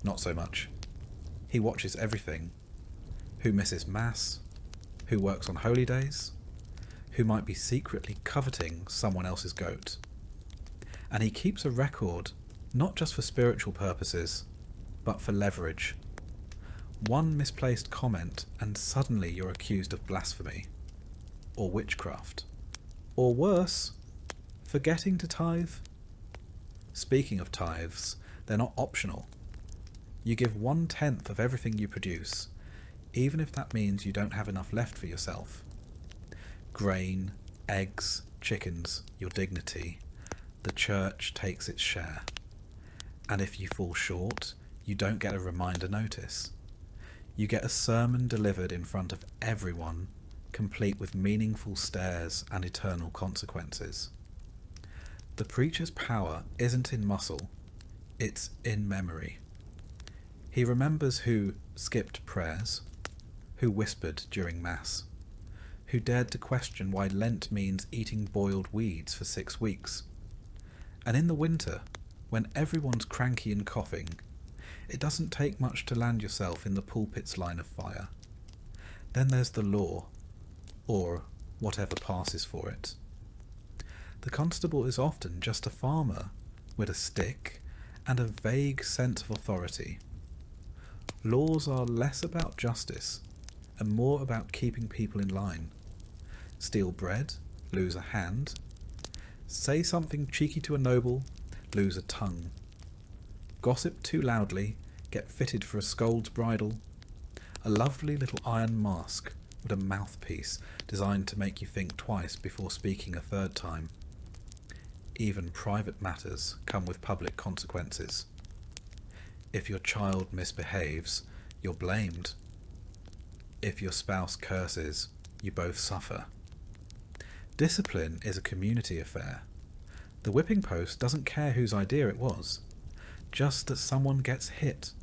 Speaker 1: Not so much. He watches everything. Who misses Mass? Who works on holy days? Who might be secretly coveting someone else's goat? And he keeps a record, not just for spiritual purposes, but for leverage. One misplaced comment and suddenly you're accused of blasphemy, or witchcraft, or worse, forgetting to tithe. Speaking of tithes, they're not optional. You give 1/10 of everything you produce, even if that means you don't have enough left for yourself. Grain, eggs, chickens, your dignity. The church takes its share. And if you fall short, you don't get a reminder notice. You get a sermon delivered in front of everyone, complete with meaningful stares and eternal consequences. The preacher's power isn't in muscle, it's in memory. He remembers who skipped prayers, who whispered during Mass, who dared to question why Lent means eating boiled weeds for 6 weeks. And in the winter, when everyone's cranky and coughing, it doesn't take much to land yourself in the pulpit's line of fire. Then there's the law, or whatever passes for it. The constable is often just a farmer with a stick and a vague sense of authority. Laws are less about justice and more about keeping people in line. Steal bread, lose a hand. Say something cheeky to a noble, lose a tongue. Gossip too loudly, get fitted for a scold's bridle. A lovely little iron mask with a mouthpiece designed to make you think twice before speaking a third time. Even private matters come with public consequences. If your child misbehaves, you're blamed. If your spouse curses, you both suffer. Discipline is a community affair. The whipping post doesn't care whose idea it was, just that someone gets hit.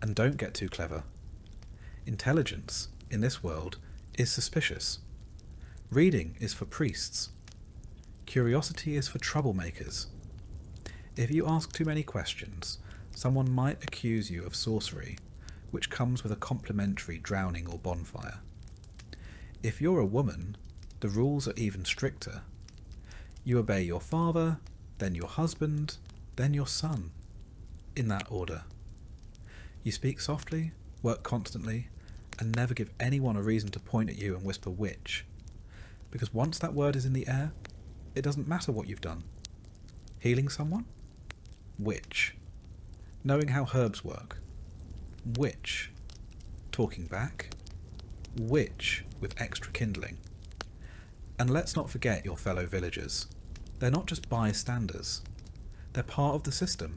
Speaker 1: And don't get too clever. Intelligence, in this world, is suspicious. Reading is for priests. Curiosity is for troublemakers. If you ask too many questions, someone might accuse you of sorcery, which comes with a complimentary drowning or bonfire. If you're a woman, the rules are even stricter. You obey your father, then your husband, then your son, in that order. You speak softly, work constantly, and never give anyone a reason to point at you and whisper witch, because once that word is in the air, it doesn't matter what you've done. Healing someone? Witch. Knowing how herbs work? Witch. Talking back? Witch with extra kindling. And let's not forget your fellow villagers. They're not just bystanders. They're part of the system.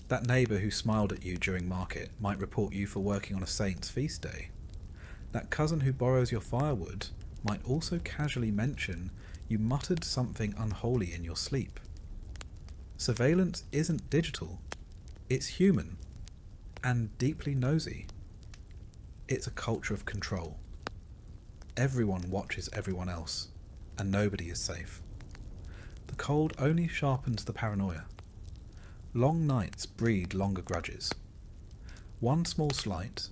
Speaker 1: That neighbour who smiled at you during market might report you for working on a saint's feast day. That cousin who borrows your firewood might also casually mention you muttered something unholy in your sleep. Surveillance isn't digital. It's human. And deeply nosy. It's a culture of control. Everyone watches everyone else, and nobody is safe. The cold only sharpens the paranoia. Long nights breed longer grudges. One small slight,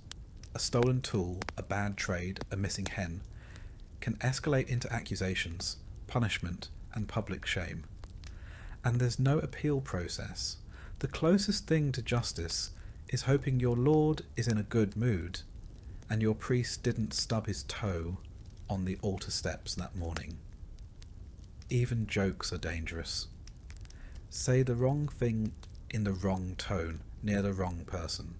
Speaker 1: a stolen tool, a bad trade, a missing hen, can escalate into accusations, punishment, and public shame. And there's no appeal process. The closest thing to justice is hoping your lord is in a good mood, and your priest didn't stub his toe on the altar steps that morning. Even jokes are dangerous. Say the wrong thing in the wrong tone near the wrong person,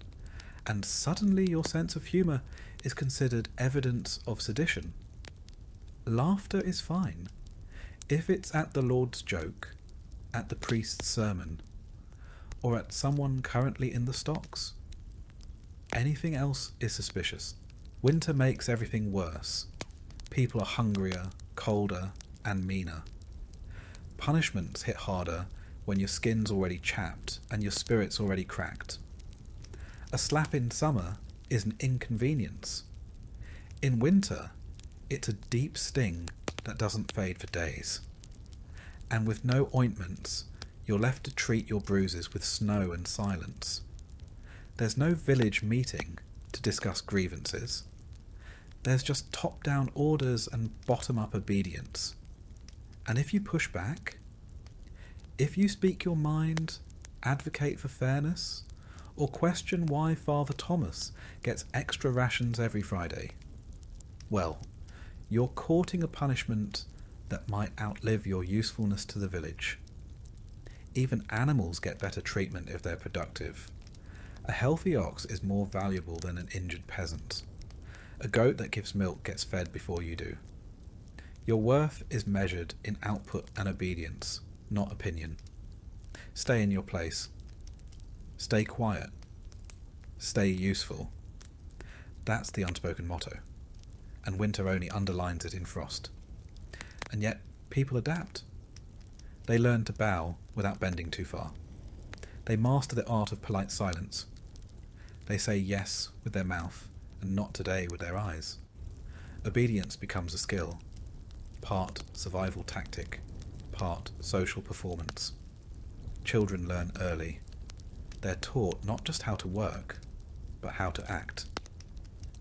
Speaker 1: and suddenly your sense of humour is considered evidence of sedition. Laughter is fine, if it's at the Lord's joke, at the priest's sermon, or at someone currently in the stocks. Anything else is suspicious. Winter makes everything worse. People are hungrier, colder, and meaner. Punishments hit harder when your skin's already chapped and your spirit's already cracked. A slap in summer is an inconvenience. In winter, it's a deep sting that doesn't fade for days. And with no ointments, you're left to treat your bruises with snow and silence. There's no village meeting to discuss grievances. There's just top-down orders and bottom-up obedience. And if you push back, if you speak your mind, advocate for fairness, or question why Father Thomas gets extra rations every Friday, well, you're courting a punishment that might outlive your usefulness to the village. Even animals get better treatment if they're productive. A healthy ox is more valuable than an injured peasant. A goat that gives milk gets fed before you do. Your worth is measured in output and obedience, not opinion. Stay in your place. Stay quiet. Stay useful. That's the unspoken motto, and winter only underlines it in frost. And yet, people adapt. They learn to bow without bending too far. They master the art of polite silence. They say yes with their mouth and not today with their eyes. Obedience becomes a skill, part survival tactic, part social performance. Children learn early. They're taught not just how to work, but how to act,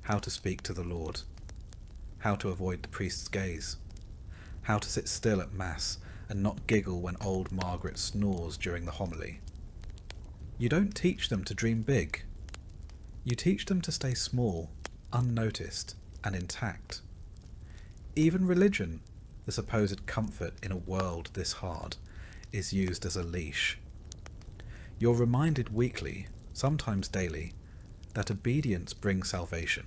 Speaker 1: how to speak to the Lord, how to avoid the priest's gaze, how to sit still at Mass and not giggle when old Margaret snores during the homily. You don't teach them to dream big. You teach them to stay small, unnoticed, and intact. Even religion, the supposed comfort in a world this hard, is used as a leash. You're reminded weekly, sometimes daily, that obedience brings salvation.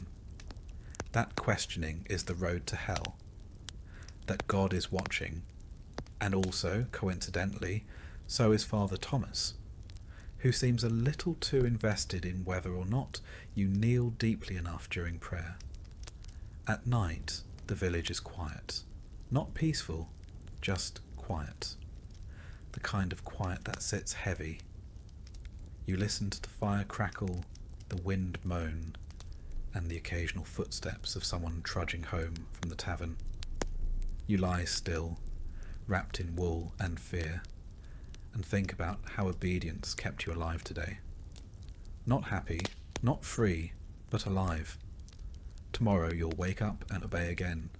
Speaker 1: That questioning is the road to hell. That God is watching. And also, coincidentally, so is Father Thomas, who seems a little too invested in whether or not you kneel deeply enough during prayer. At night, the village is quiet. Not peaceful, just quiet. The kind of quiet that sits heavy. You listen to the fire crackle, the wind moan, and the occasional footsteps of someone trudging home from the tavern. You lie still, wrapped in wool and fear, and think about how obedience kept you alive today. Not happy, not free, but alive. Tomorrow you'll wake up and obey again.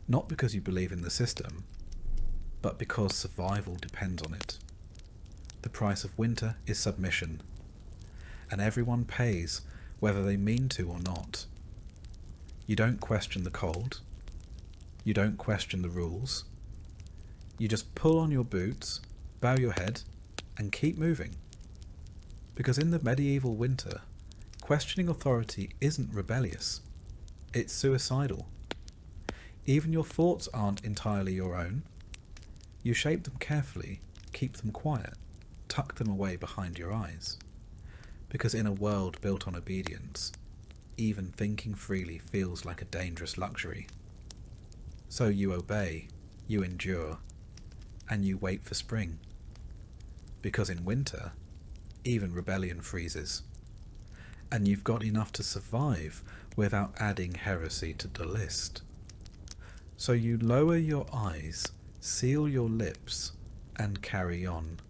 Speaker 1: Not because you believe in the system, but because survival depends on it. The price of winter is submission, and everyone pays whether they mean to or not. You don't question the cold. You don't question the rules. You just pull on your boots, bow your head, and keep moving. Because in the medieval winter, questioning authority isn't rebellious. It's suicidal. Even your thoughts aren't entirely your own. You shape them carefully, keep them quiet, tuck them away behind your eyes. Because in a world built on obedience, even thinking freely feels like a dangerous luxury. So you obey, you endure, and you wait for spring. Because in winter, even rebellion freezes. And you've got enough to survive without adding heresy to the list. So you lower your eyes, seal your lips, and carry on,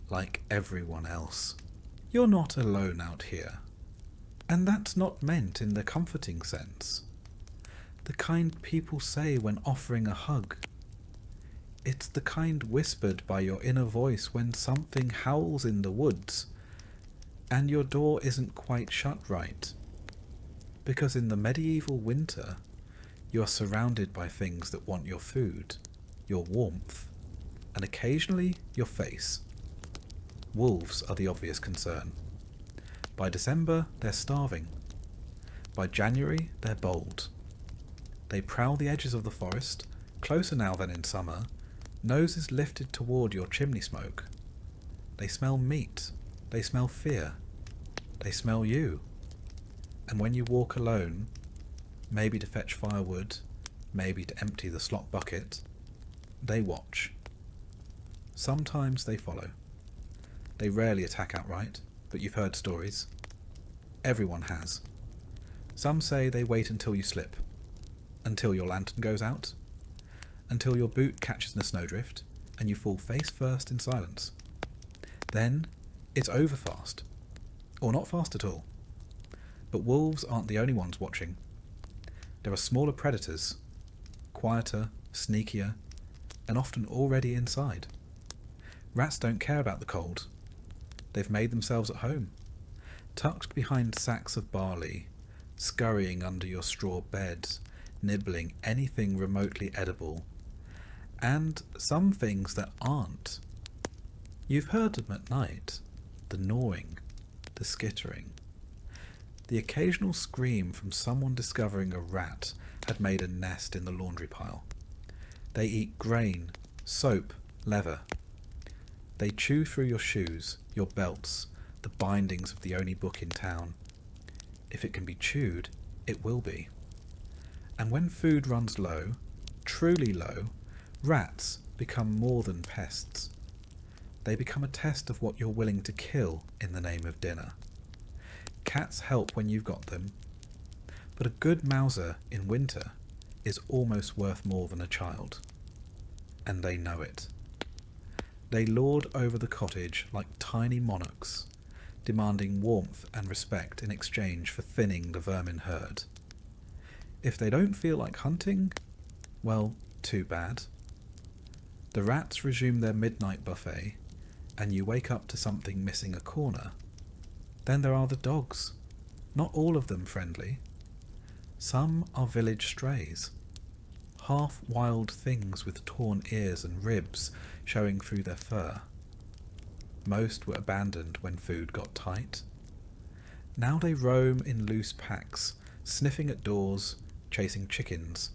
Speaker 1: like everyone else. You're not alone out here. And that's not meant in the comforting sense. The kind people say when offering a hug. It's the kind whispered by your inner voice when something howls in the woods, and your door isn't quite shut right. Because in the medieval winter, you are surrounded by things that want your food, your warmth, and occasionally your face. Wolves are the obvious concern. By December, they're starving. By January, they're bold. They prowl the edges of the forest, closer now than in summer, noses lifted toward your chimney smoke. They smell meat. They smell fear. They smell you. And when you walk alone, maybe to fetch firewood, maybe to empty the slop bucket, they watch. Sometimes they follow. They rarely attack outright, but you've heard stories. Everyone has. Some say they wait until you slip, until your lantern goes out, until your boot catches in a snowdrift, and you fall face first in silence. Then it's over fast, or not fast at all. But wolves aren't the only ones watching. There are smaller predators, quieter, sneakier, and often already inside. Rats don't care about the cold. They've made themselves at home, tucked behind sacks of barley, scurrying under your straw beds, nibbling anything remotely edible, and some things that aren't. You've heard them at night, the gnawing, the skittering. The occasional scream from someone discovering a rat had made a nest in the laundry pile. They eat grain, soap, leather. They chew through your shoes, your belts, the bindings of the only book in town. If it can be chewed, it will be. And when food runs low, truly low, rats become more than pests. They become a test of what you're willing to kill in the name of dinner. Cats help when you've got them, but a good mouser in winter is almost worth more than a child. And they know it. They lord over the cottage like tiny monarchs, demanding warmth and respect in exchange for thinning the vermin herd. If they don't feel like hunting, well, too bad. The rats resume their midnight buffet, and you wake up to something missing a corner. Then there are the dogs, not all of them friendly. Some are village strays, half-wild things with torn ears and ribs showing through their fur. Most were abandoned when food got tight. Now they roam in loose packs, sniffing at doors, chasing chickens,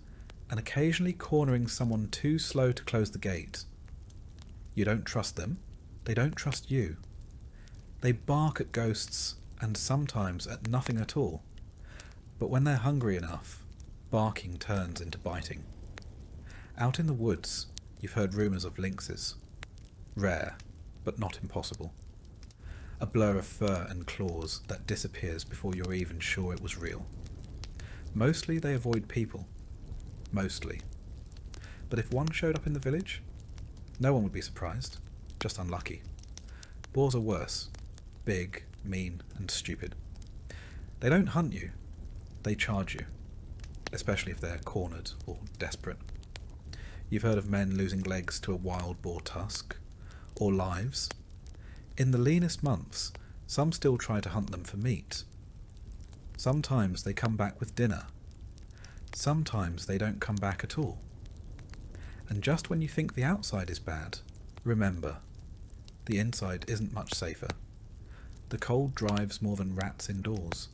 Speaker 1: and occasionally cornering someone too slow to close the gate. You don't trust them, they don't trust you. They bark at ghosts, and sometimes at nothing at all. But when they're hungry enough, barking turns into biting. Out in the woods, you've heard rumours of lynxes. Rare, but not impossible. A blur of fur and claws that disappears before you're even sure it was real. Mostly they avoid people. Mostly. But if one showed up in the village, no one would be surprised, just unlucky. Boars are worse. Big, mean, and stupid. They don't hunt you, they charge you, especially if they're cornered or desperate. You've heard of men losing legs to a wild boar tusk, or lives. In the leanest months, some still try to hunt them for meat. Sometimes they come back with dinner. Sometimes they don't come back at all. And just when you think the outside is bad, remember, the inside isn't much safer. The cold drives more than rats indoors.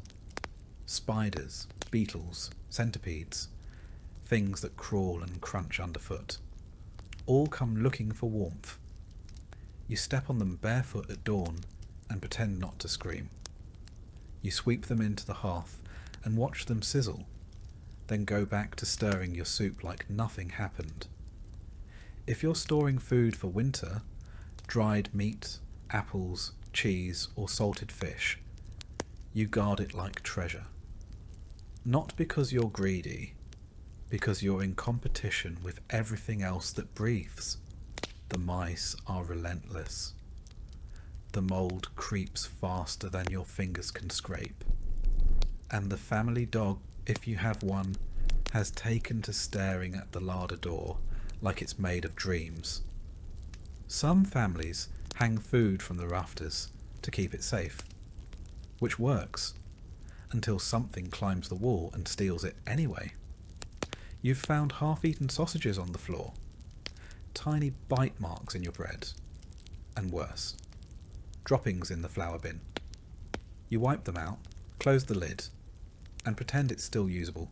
Speaker 1: Spiders, beetles, centipedes, things that crawl and crunch underfoot, all come looking for warmth. You step on them barefoot at dawn and pretend not to scream. You sweep them into the hearth and watch them sizzle, then go back to stirring your soup like nothing happened. If you're storing food for winter, dried meat, apples, cheese, or salted fish, you guard it like treasure. Not because you're greedy, because you're in competition with everything else that breathes. The mice are relentless. The mould creeps faster than your fingers can scrape. And the family dog, if you have one, has taken to staring at the larder door like it's made of dreams. Some families hang food from the rafters to keep it safe, which works, until something climbs the wall and steals it anyway. You've found half-eaten sausages on the floor, tiny bite marks in your bread, and worse, droppings in the flour bin. You wipe them out, close the lid, and pretend it's still usable.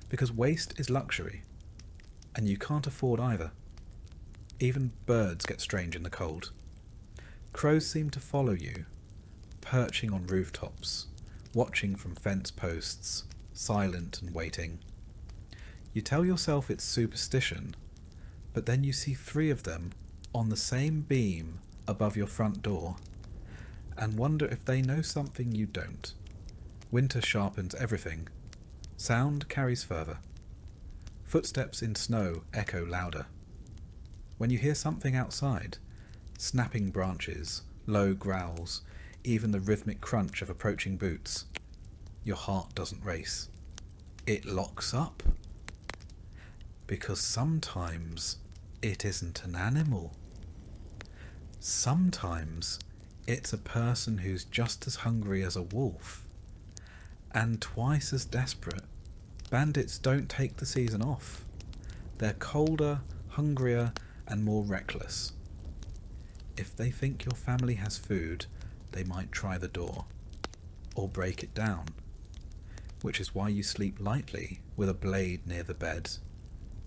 Speaker 1: Because waste is luxury, and you can't afford either. Even birds get strange in the cold. Crows seem to follow you, perching on rooftops, watching from fence posts, silent and waiting. You tell yourself it's superstition, but then you see 3 of them on the same beam above your front door, and wonder if they know something you don't. Winter sharpens everything. Sound carries further. Footsteps in snow echo louder. When you hear something outside, snapping branches, low growls, even the rhythmic crunch of approaching boots, your heart doesn't race. It locks up. Because sometimes it isn't an animal. Sometimes it's a person who's just as hungry as a wolf, and twice as desperate. Bandits don't take the season off. They're colder, hungrier, and more reckless. If they think your family has food, they might try the door, or break it down, which is why you sleep lightly with a blade near the bed,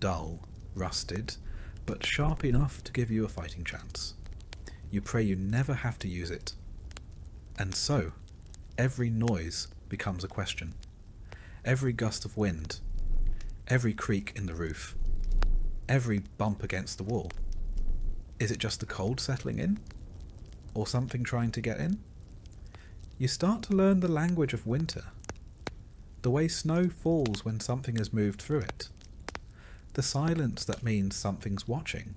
Speaker 1: dull, rusted, but sharp enough to give you a fighting chance. You pray you never have to use it. And so, every noise becomes a question. Every gust of wind, every creak in the roof, every bump against the wall. Is it just the cold settling in? Or something trying to get in? You start to learn the language of winter. The way snow falls when something has moved through it. The silence that means something's watching.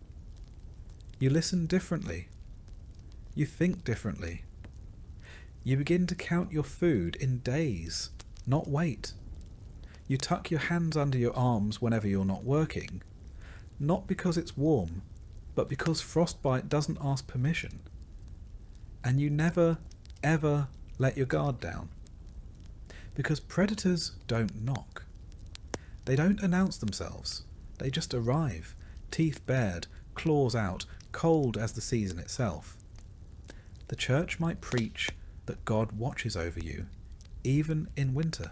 Speaker 1: You listen differently. You think differently. You begin to count your food in days, not weight. You tuck your hands under your arms whenever you're not working, not because it's warm, but because frostbite doesn't ask permission. And you never, ever let your guard down. Because predators don't knock. They don't announce themselves. They just arrive, teeth bared, claws out, cold as the season itself. The church might preach that God watches over you, even in winter.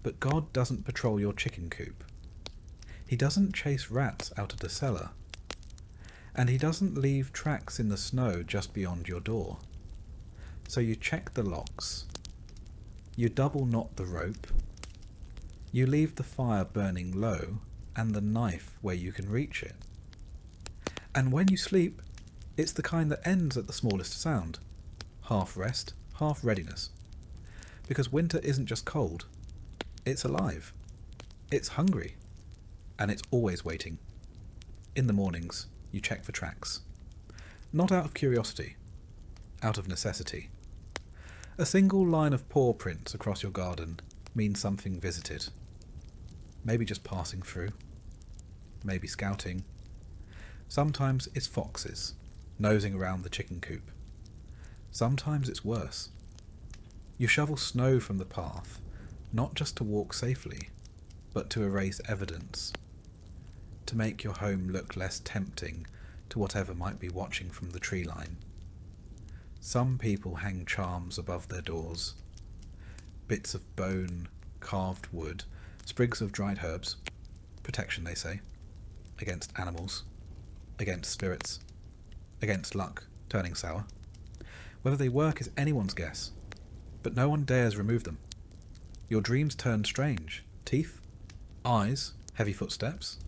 Speaker 1: But God doesn't patrol your chicken coop. He doesn't chase rats out of the cellar. And he doesn't leave tracks in the snow just beyond your door. So you check the locks. You double knot the rope. You leave the fire burning low and the knife where you can reach it. And when you sleep, it's the kind that ends at the smallest sound. Half rest, half readiness. Because winter isn't just cold. It's alive. It's hungry. And it's always waiting. In the mornings, you check for tracks. Not out of curiosity. Out of necessity. A single line of paw prints across your garden means something visited. Maybe just passing through. Maybe scouting. Sometimes it's foxes, nosing around the chicken coop. Sometimes it's worse. You shovel snow from the path, not just to walk safely, but to erase evidence. To make your home look less tempting to whatever might be watching from the tree line. Some people hang charms above their doors. Bits of bone, carved wood, sprigs of dried herbs. Protection, they say. Against animals. Against spirits. Against luck turning sour. Whether they work is anyone's guess. But no one dares remove them. Your dreams turn strange. Teeth. Eyes. Heavy footsteps.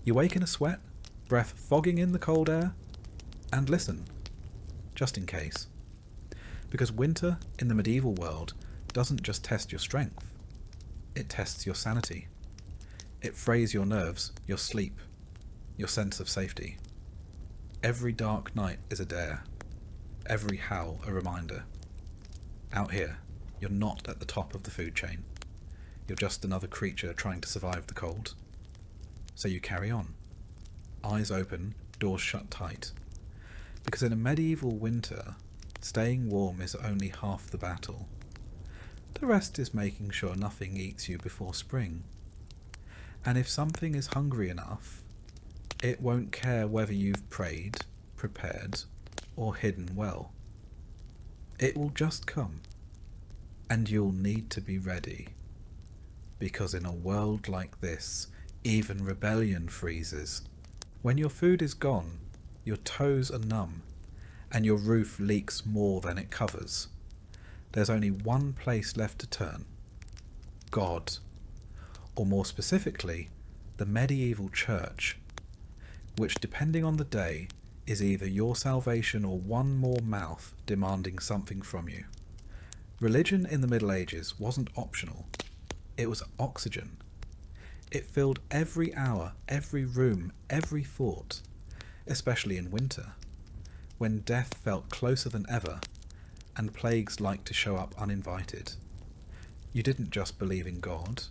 Speaker 1: You wake in a sweat, breath fogging in the cold air, and listen, just in case. Because winter in the medieval world doesn't just test your strength, it tests your sanity. It frays your nerves, your sleep, your sense of safety. Every dark night is a dare. Every howl a reminder. Out here, you're not at the top of the food chain. You're just another creature trying to survive the cold. So you carry on. Eyes open, doors shut tight. Because in a medieval winter, staying warm is only half the battle. The rest is making sure nothing eats you before spring. And if something is hungry enough, it won't care whether you've prayed, prepared, or hidden well. It will just come, and you'll need to be ready. Because in a world like this, even rebellion freezes. When your food is gone, your toes are numb, and your roof leaks more than it covers. There's only one place left to turn. God. Or more specifically, the medieval church, which depending on the day is either your salvation or one more mouth demanding something from you. Religion in the Middle Ages wasn't optional. It was oxygen. It filled every hour, every room, every thought, especially in winter, when death felt closer than ever and plagues liked to show up uninvited. You didn't just believe in God.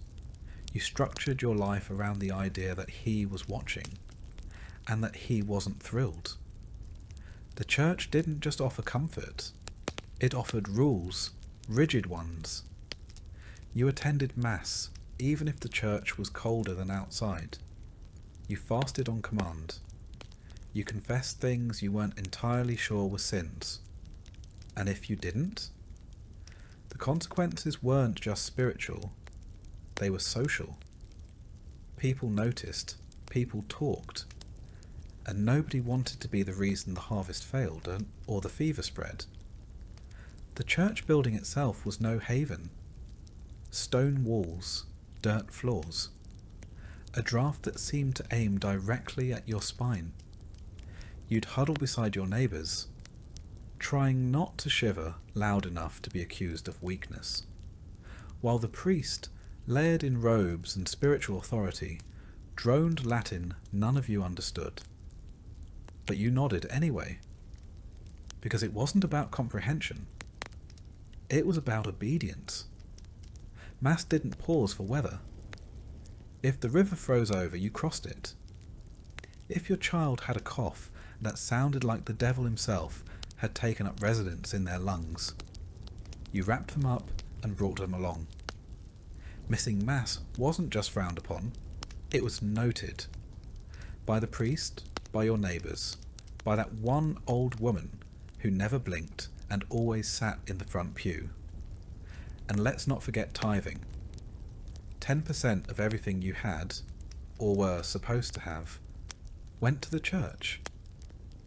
Speaker 1: You structured your life around the idea that He was watching, and that He wasn't thrilled. The church didn't just offer comfort. It offered rules, rigid ones. You attended Mass, even if the church was colder than outside. You fasted on command. You confessed things you weren't entirely sure were sins. And if you didn't, the consequences weren't just spiritual. They were social. People noticed, people talked, and nobody wanted to be the reason the harvest failed or the fever spread. The church building itself was no haven. Stone walls, dirt floors, a draft that seemed to aim directly at your spine. You'd huddle beside your neighbours, trying not to shiver loud enough to be accused of weakness, while the priest, layered in robes and spiritual authority, droned Latin none of you understood. But you nodded anyway, because it wasn't about comprehension. It was about obedience. Mass didn't pause for weather. If the river froze over, you crossed it. If your child had a cough that sounded like the devil himself had taken up residence in their lungs, you wrapped them up and brought them along. Missing Mass wasn't just frowned upon, it was noted. By the priest, by your neighbours, by that one old woman who never blinked and always sat in the front pew. And let's not forget tithing. 10% of everything you had, or were supposed to have, went to the church.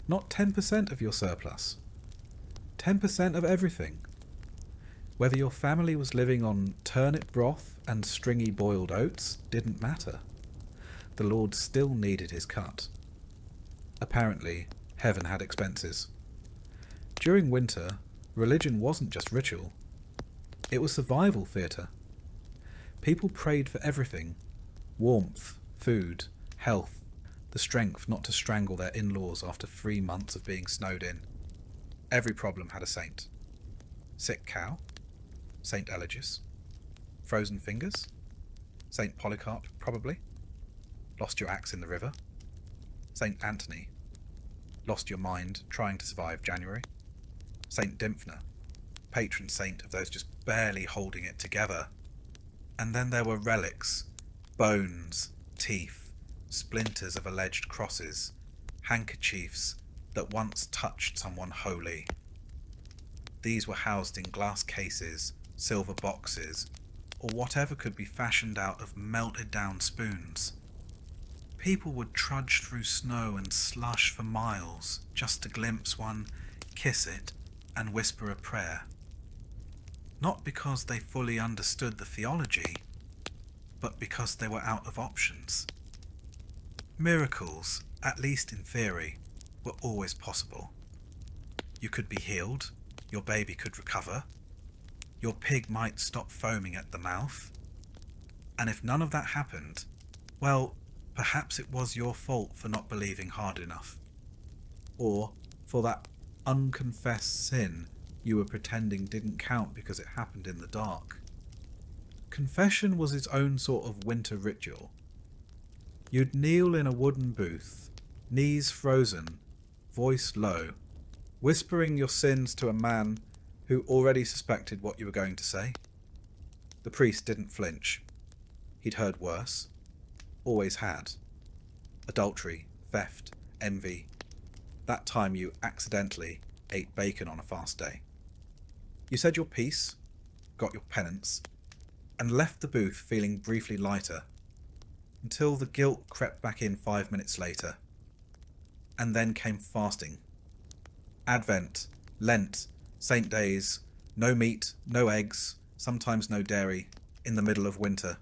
Speaker 1: Not 10% of your surplus. 10% of everything. Whether your family was living on turnip broth and stringy boiled oats didn't matter. The Lord still needed his cut. Apparently, heaven had expenses. During winter, religion wasn't just ritual. It was survival theatre. People prayed for everything: warmth, food, health, the strength not to strangle their in-laws after 3 months of being snowed in. Every problem had a saint. Sick cow? Saint Eligius. Frozen fingers? Saint Polycarp, probably. Lost your axe in the river? Saint Anthony. Lost your mind trying to survive January? Saint Dymphna, patron saint of those just barely holding it together. And then there were relics, bones, teeth, splinters of alleged crosses, handkerchiefs that once touched someone holy. These were housed in glass cases, silver boxes, or whatever could be fashioned out of melted down spoons. People would trudge through snow and slush for miles just to glimpse one, kiss it, and whisper a prayer. Not because they fully understood the theology, but because they were out of options. Miracles, at least in theory, were always possible. You could be healed, your baby could recover, your pig might stop foaming at the mouth, and if none of that happened, Well, perhaps it was your fault for not believing hard enough. Or for that unconfessed sin you were pretending didn't count because it happened in the dark. Confession was its own sort of winter ritual. You'd kneel in a wooden booth, knees frozen, voice low, whispering your sins to a man who already suspected what you were going to say. The priest didn't flinch. He'd heard worse. Always had. Adultery, theft, envy. That time you accidentally ate bacon on a fast day. You said your piece, got your penance, and left the booth feeling briefly lighter, until the guilt crept back in 5 minutes later. And then came fasting. Advent, Lent, Saint days, no meat, no eggs, sometimes no dairy, in the middle of winter.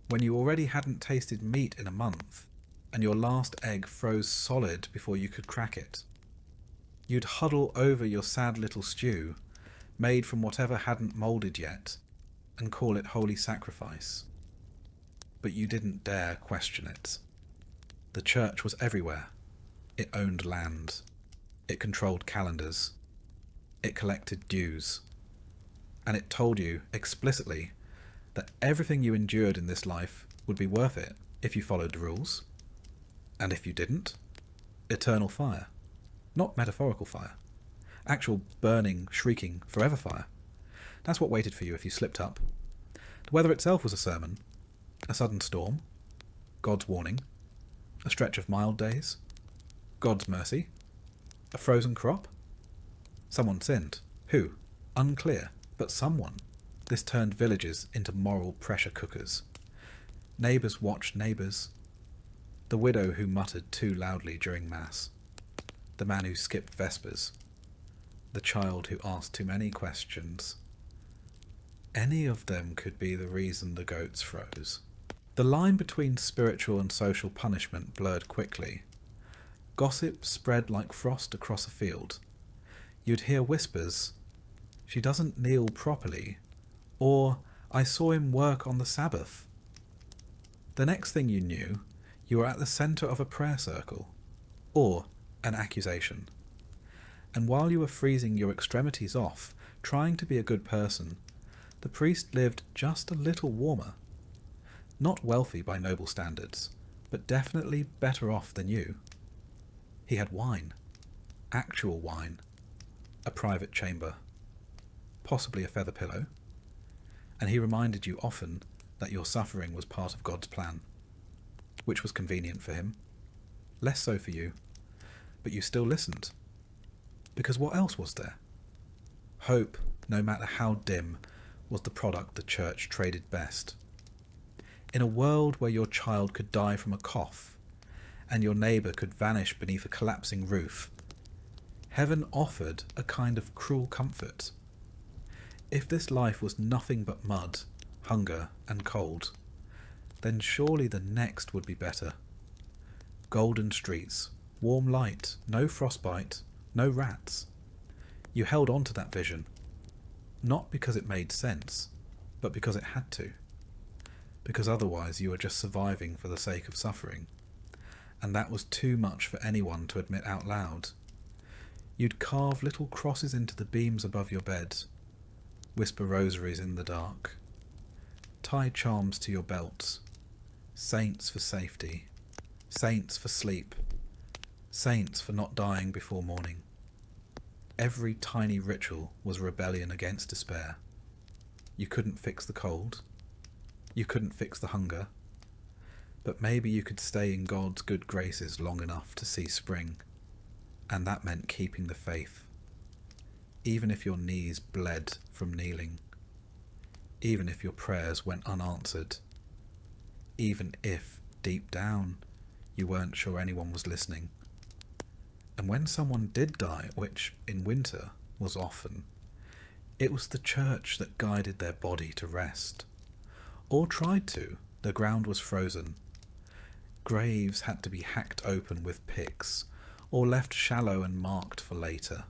Speaker 1: When you already hadn't tasted meat in a month, and your last egg froze solid before you could crack it. You'd huddle over your sad little stew, made from whatever hadn't moulded yet, and call it holy sacrifice. But you didn't dare question it. The church was everywhere. It owned land. It controlled calendars. It collected dues. And it told you explicitly that everything you endured in this life would be worth it if you followed the rules. And if you didn't, eternal fire. Not metaphorical fire. Actual burning, shrieking, forever fire. That's what waited for you if you slipped up. The weather itself was a sermon. A sudden storm. God's warning. A stretch of mild days. God's mercy. A frozen crop. Someone sinned. Who? Unclear. But someone. This turned villages into moral pressure cookers. Neighbours watched neighbours. The widow who muttered too loudly during Mass. The man who skipped Vespers. The child who asked too many questions. Any of them could be the reason the goats froze. The line between spiritual and social punishment blurred quickly. Gossip spread like frost across a field. You'd hear whispers, "She doesn't kneel properly," or "I saw him work on the Sabbath." The next thing you knew, you were at the centre of a prayer circle, or an accusation. And while you were freezing your extremities off, trying to be a good person, the priest lived just a little warmer. Not wealthy by noble standards, but definitely better off than you. He had wine. Actual wine. A private chamber. Possibly a feather pillow. And he reminded you often that your suffering was part of God's plan, which was convenient for him. Less so for you, but you still listened. Because what else was there? Hope, no matter how dim, was the product the church traded best. In a world where your child could die from a cough, and your neighbour could vanish beneath a collapsing roof, heaven offered a kind of cruel comfort. If this life was nothing but mud, hunger, and cold, then surely the next would be better. Golden streets, warm light, no frostbite, no rats. You held on to that vision, not because it made sense, but because it had to. Because otherwise you were just surviving for the sake of suffering, and that was too much for anyone to admit out loud. You'd carve little crosses into the beams above your bed, whisper rosaries in the dark, tie charms to your belts, saints for safety, saints for sleep, saints for not dying before morning. Every tiny ritual was rebellion against despair. You couldn't fix the cold. You couldn't fix the hunger. But maybe you could stay in God's good graces long enough to see spring. And that meant keeping the faith. Even if your knees bled from kneeling. Even if your prayers went unanswered. Even if, deep down, you weren't sure anyone was listening. And when someone did die, which in winter was often, it was the church that guided their body to rest. Or tried to. The ground was frozen. Graves had to be hacked open with picks, or left shallow and marked for later.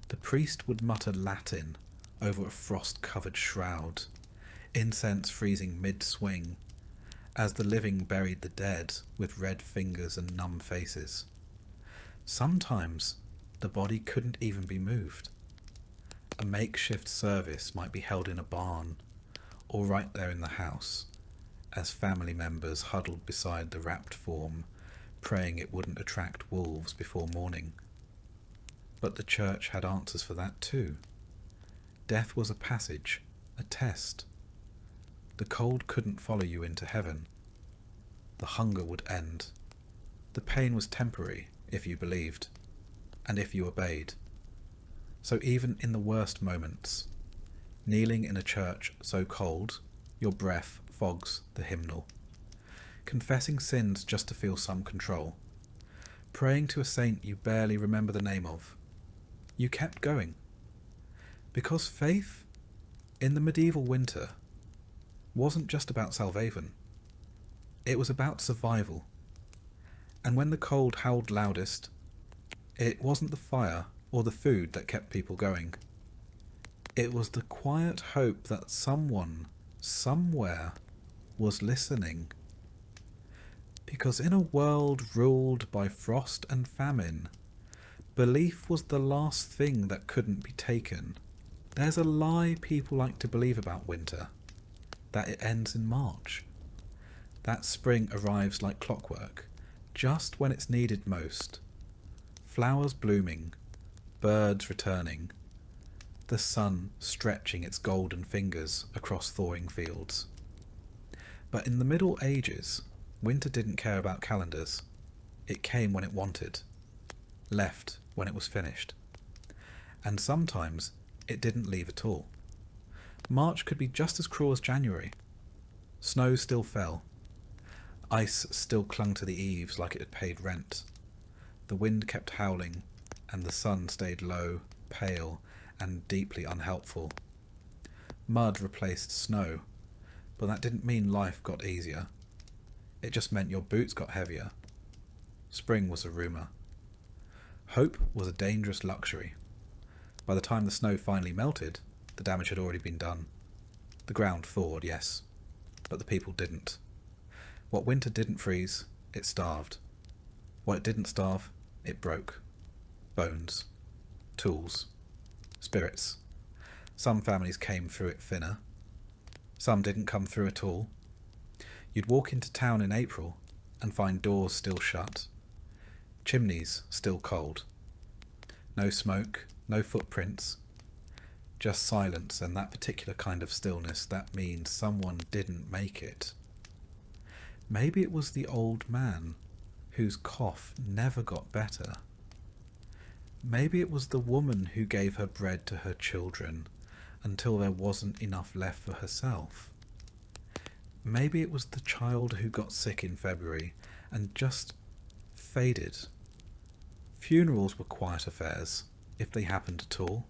Speaker 1: The priest would mutter Latin over a frost-covered shroud, incense freezing mid-swing, as the living buried the dead with red fingers and numb faces. Sometimes the body couldn't even be moved. A makeshift service might be held in a barn, or right there in the house, as family members huddled beside the wrapped form, praying it wouldn't attract wolves before morning. But the church had answers for that too. Death was a passage, a test. The cold couldn't follow you into heaven. The hunger would end. The pain was temporary, if you believed, and if you obeyed. So even in the worst moments, kneeling in a church so cold, your breath fogs the hymnal, confessing sins just to feel some control, praying to a saint you barely remember the name of, you kept going. Because faith, in the medieval winter, wasn't just about Salvaven. It was about survival. And when the cold howled loudest, it wasn't the fire or the food that kept people going. It was the quiet hope that someone, somewhere, was listening. Because in a world ruled by frost and famine, belief was the last thing that couldn't be taken. There's a lie people like to believe about winter, that it ends in March. That spring arrives like clockwork, just when it's needed most. Flowers blooming, birds returning, the sun stretching its golden fingers across thawing fields. But in the Middle Ages, winter didn't care about calendars. It came when it wanted, left when it was finished. And sometimes it didn't leave at all. March could be just as cruel as January. Snow still fell. Ice still clung to the eaves like it had paid rent. The wind kept howling, and the sun stayed low, pale, and deeply unhelpful. Mud replaced snow, but that didn't mean life got easier. It just meant your boots got heavier. Spring was a rumour. Hope was a dangerous luxury. By the time the snow finally melted, the damage had already been done. The ground thawed, yes, but the people didn't. What winter didn't freeze, it starved. What it didn't starve, it broke. Bones, tools, spirits. Some families came through it thinner. Some didn't come through at all. You'd walk into town in April and find doors still shut, chimneys still cold. No smoke, no footprints, just silence and that particular kind of stillness that means someone didn't make it. Maybe it was the old man whose cough never got better. Maybe it was the woman who gave her bread to her children until there wasn't enough left for herself. Maybe it was the child who got sick in February and just faded. Funerals were quiet affairs, if they happened at all.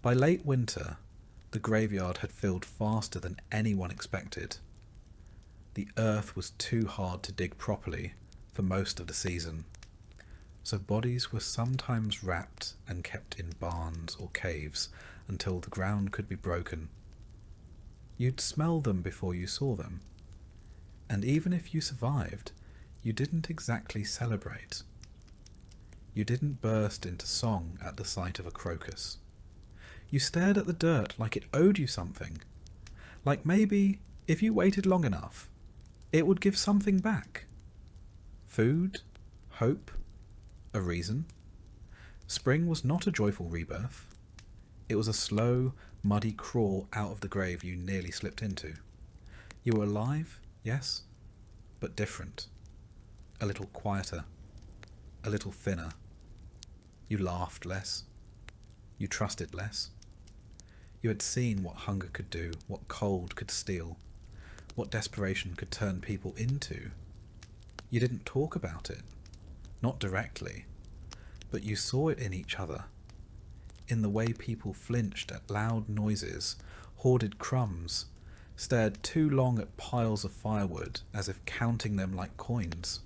Speaker 1: By late winter, the graveyard had filled faster than anyone expected. The earth was too hard to dig properly for most of the season, so bodies were sometimes wrapped and kept in barns or caves until the ground could be broken. You'd smell them before you saw them, and even if you survived, you didn't exactly celebrate. You didn't burst into song at the sight of a crocus. You stared at the dirt like it owed you something, like maybe, if you waited long enough, it would give something back. Food, hope, a reason. Spring was not a joyful rebirth. It was a slow, muddy crawl out of the grave you nearly slipped into. You were alive, yes, but different. A little quieter, a little thinner. You laughed less. You trusted less. You had seen what hunger could do, what cold could steal, what desperation could turn people into. You didn't talk about it, not directly, but you saw it in each other, in the way people flinched at loud noises, hoarded crumbs, stared too long at piles of firewood as if counting them like coins.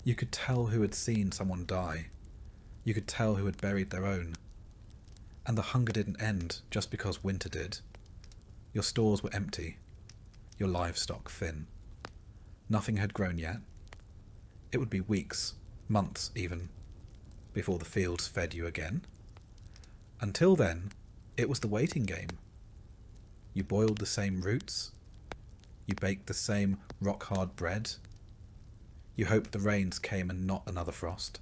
Speaker 1: You could tell who had seen someone die. You could tell who had buried their own. And the hunger didn't end just because winter did. Your stores were empty, your livestock thin. Nothing had grown yet. It would be weeks, months even, before the fields fed you again. Until then, it was the waiting game. You boiled the same roots. You baked the same rock-hard bread. You hoped the rains came and not another frost.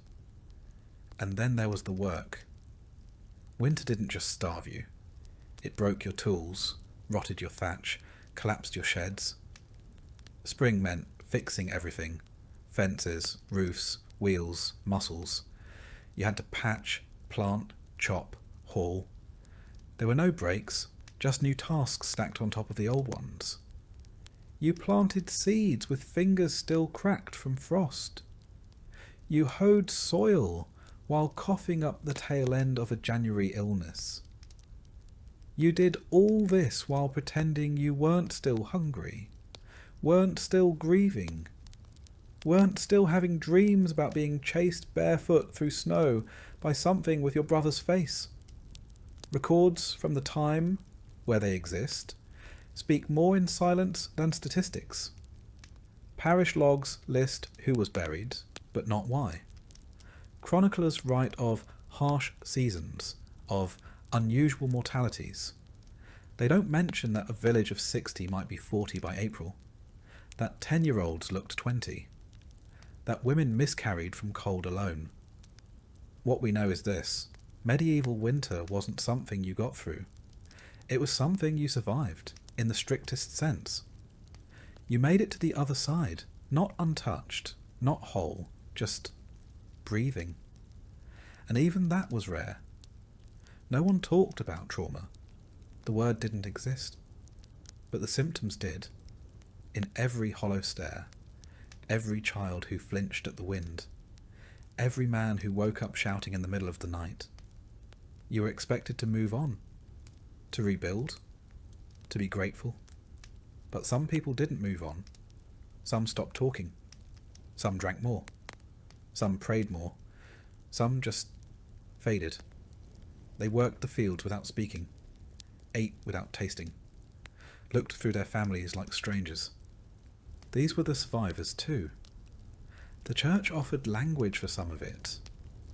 Speaker 1: And then there was the work. Winter didn't just starve you. It broke your tools, rotted your thatch, collapsed your sheds. Spring meant fixing everything. Fences, roofs, wheels, muscles. You had to patch, plant, chop, haul. There were no breaks, just new tasks stacked on top of the old ones. You planted seeds with fingers still cracked from frost. You hoed soil while coughing up the tail end of a January illness. You did all this while pretending you weren't still hungry, weren't still grieving, weren't still having dreams about being chased barefoot through snow by something with your brother's face. Records from the time, where they exist, speak more in silence than statistics. Parish logs list who was buried, but not why. Chroniclers write of harsh seasons, of unusual mortalities. They don't mention that a village of 60 might be 40 by April, that 10-year-olds looked 20, that women miscarried from cold alone. What we know is this: medieval winter wasn't something you got through. It was something you survived, in the strictest sense. You made it to the other side, not untouched, not whole, just breathing. And even that was rare. No one talked about trauma. The word didn't exist. But the symptoms did. In every hollow stare, every child who flinched at the wind, every man who woke up shouting in the middle of the night. You were expected to move on, to rebuild, to be grateful. But some people didn't move on. Some stopped talking. Some drank more. Some prayed more. Some just faded. They worked the fields without speaking, ate without tasting, looked through their families like strangers. These were the survivors too. The church offered language for some of it: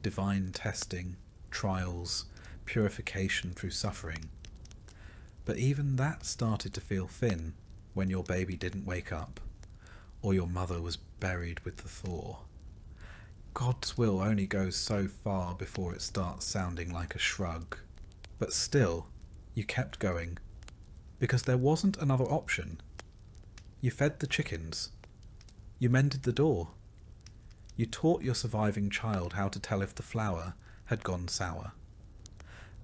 Speaker 1: divine testing, trials, purification through suffering. But even that started to feel thin when your baby didn't wake up, or your mother was buried with the thaw. God's will only goes so far before it starts sounding like a shrug. But still, you kept going, because there wasn't another option. You fed the chickens. You mended the door. You taught your surviving child how to tell if the flour had gone sour.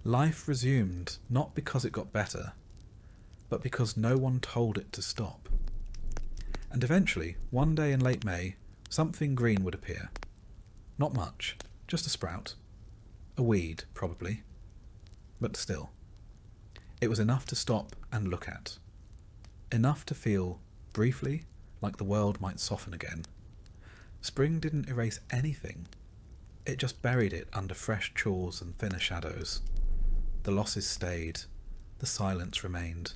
Speaker 1: Life resumed, not because it got better, but because no one told it to stop. And eventually, one day in late May, something green would appear. Not much, just a sprout. A weed, probably. But still. It was enough to stop and look at. Enough to feel, briefly, like the world might soften again. Spring didn't erase anything. It just buried it under fresh chores and thinner shadows. The losses stayed. The silence remained.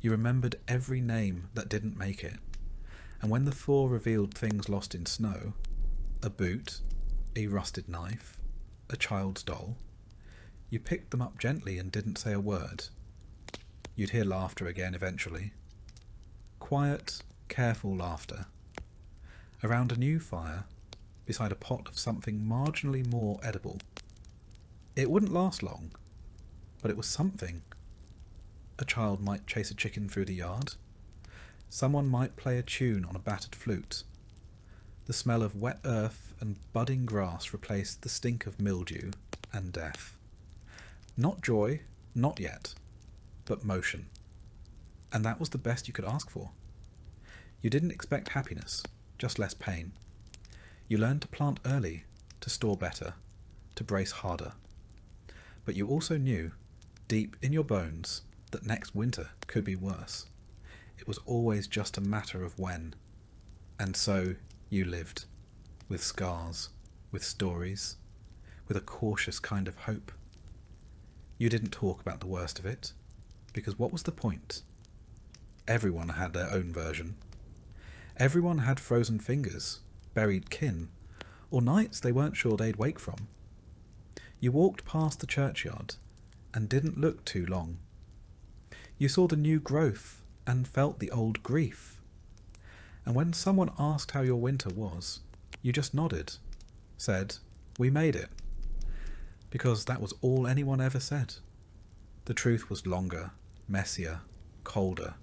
Speaker 1: You remembered every name that didn't make it. And when the thaw revealed things lost in snow, a boot, a rusted knife, a child's doll, you picked them up gently and didn't say a word. You'd hear laughter again eventually. Quiet, careful laughter. Around a new fire, beside a pot of something marginally more edible. It wouldn't last long, but it was something. A child might chase a chicken through the yard. Someone might play a tune on a battered flute. The smell of wet earth and budding grass replaced the stink of mildew and death. Not joy, not yet, but motion. And that was the best you could ask for. You didn't expect happiness, just less pain. You learned to plant early, to store better, to brace harder. But you also knew, deep in your bones, that next winter could be worse. It was always just a matter of when. And so you lived, with scars, with stories, with a cautious kind of hope. You didn't talk about the worst of it, because what was the point? Everyone had their own version. Everyone had frozen fingers, buried kin, or nights they weren't sure they'd wake from. You walked past the churchyard and didn't look too long. You saw the new growth and felt the old grief. And when someone asked how your winter was, you just nodded, said, "We made it." Because that was all anyone ever said. The truth was longer, messier, colder.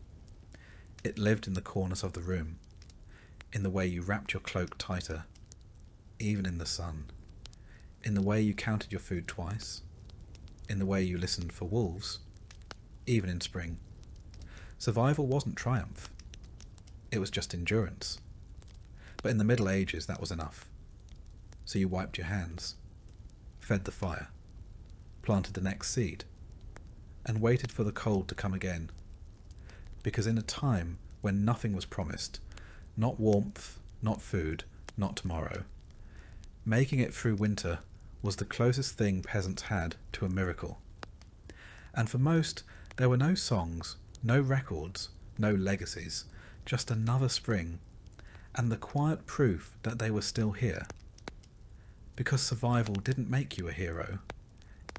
Speaker 1: It lived in the corners of the room, in the way you wrapped your cloak tighter, even in the sun, in the way you counted your food twice, in the way you listened for wolves, even in spring. Survival wasn't triumph. It was just endurance. But in the Middle Ages, that was enough. So you wiped your hands, fed the fire, planted the next seed, and waited for the cold to come again. Because in a time when nothing was promised, not warmth, not food, not tomorrow, making it through winter was the closest thing peasants had to a miracle. And for most, there were no songs, no records, no legacies, just another spring, and the quiet proof that they were still here. Because survival didn't make you a hero,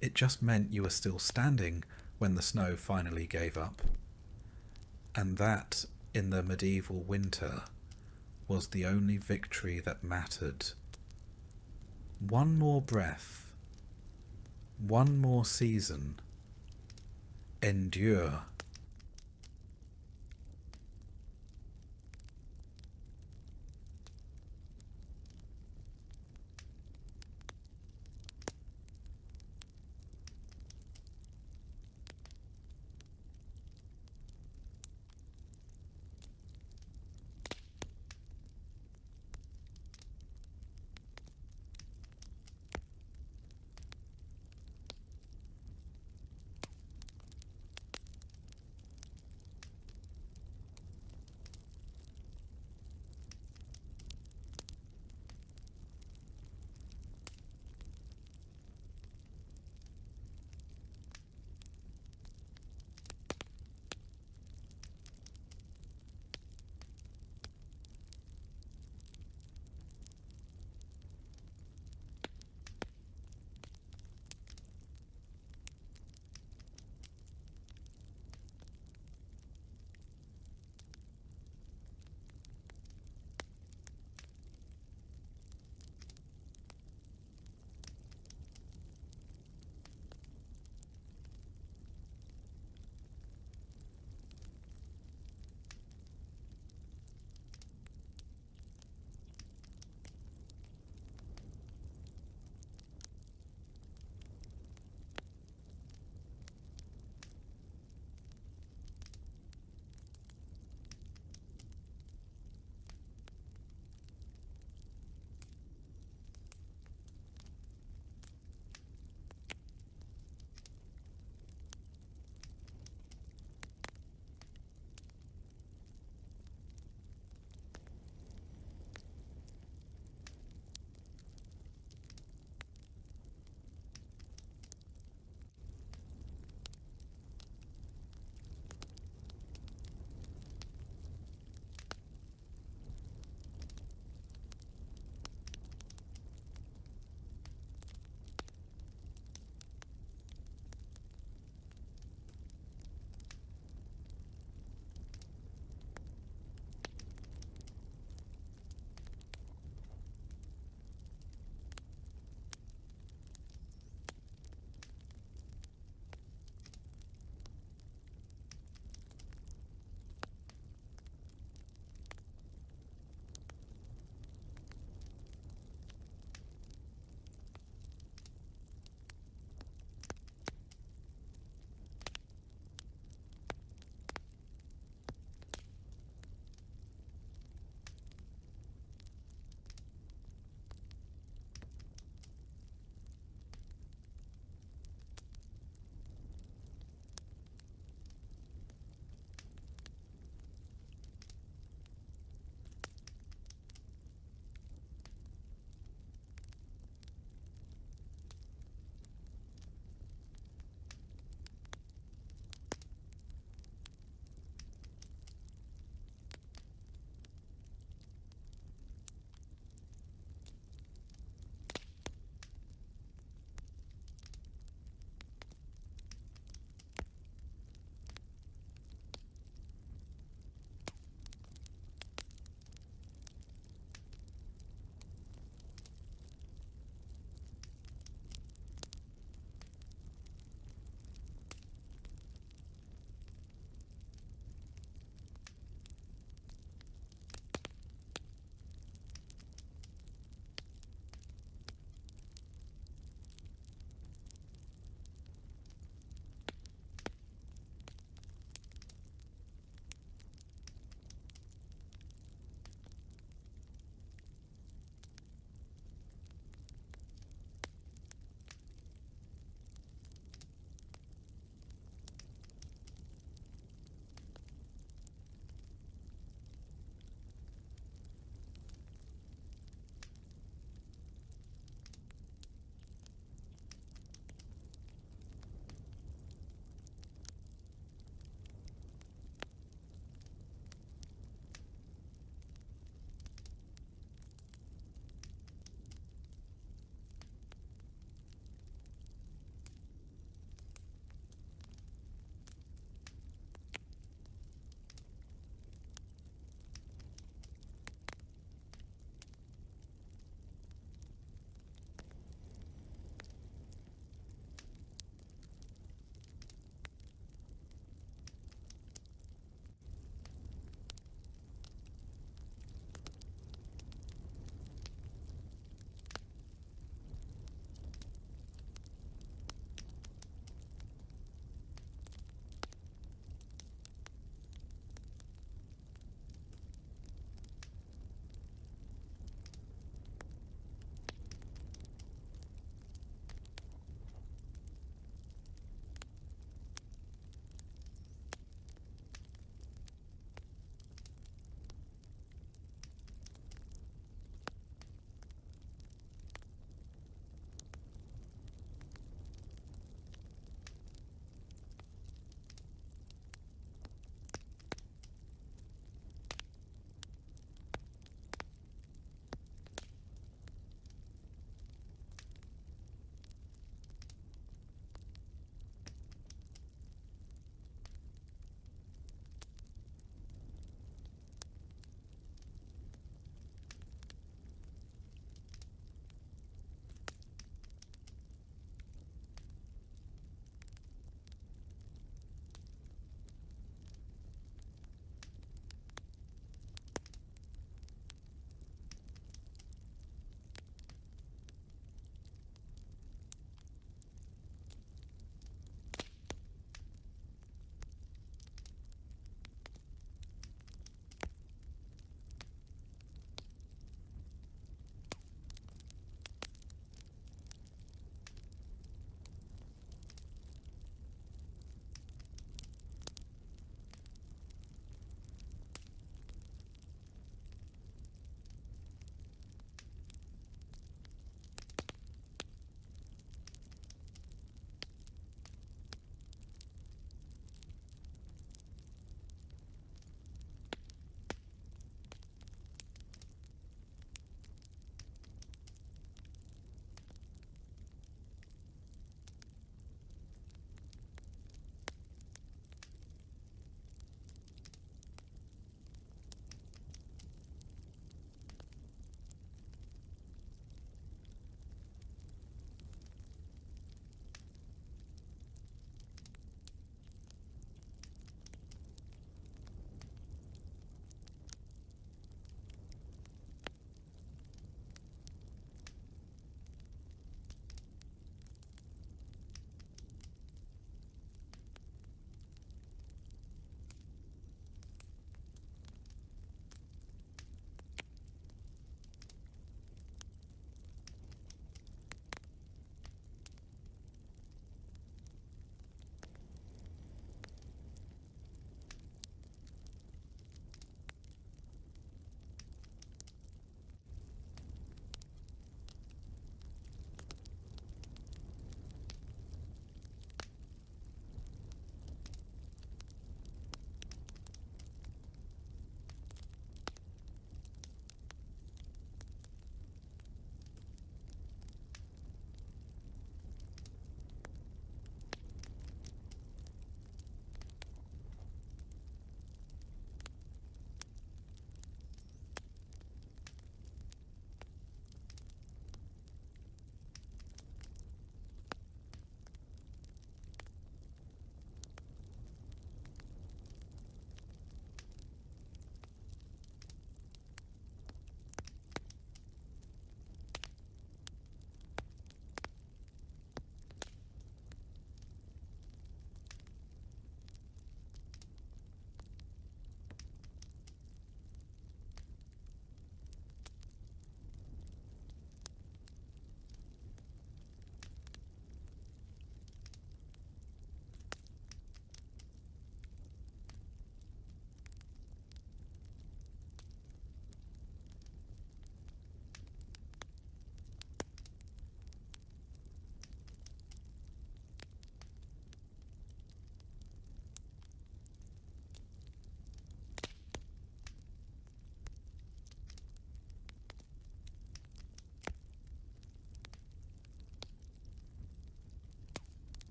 Speaker 1: it just meant you were still standing when the snow finally gave up. And that, in the medieval winter, was the only victory that mattered. One more breath, one more season. Endure.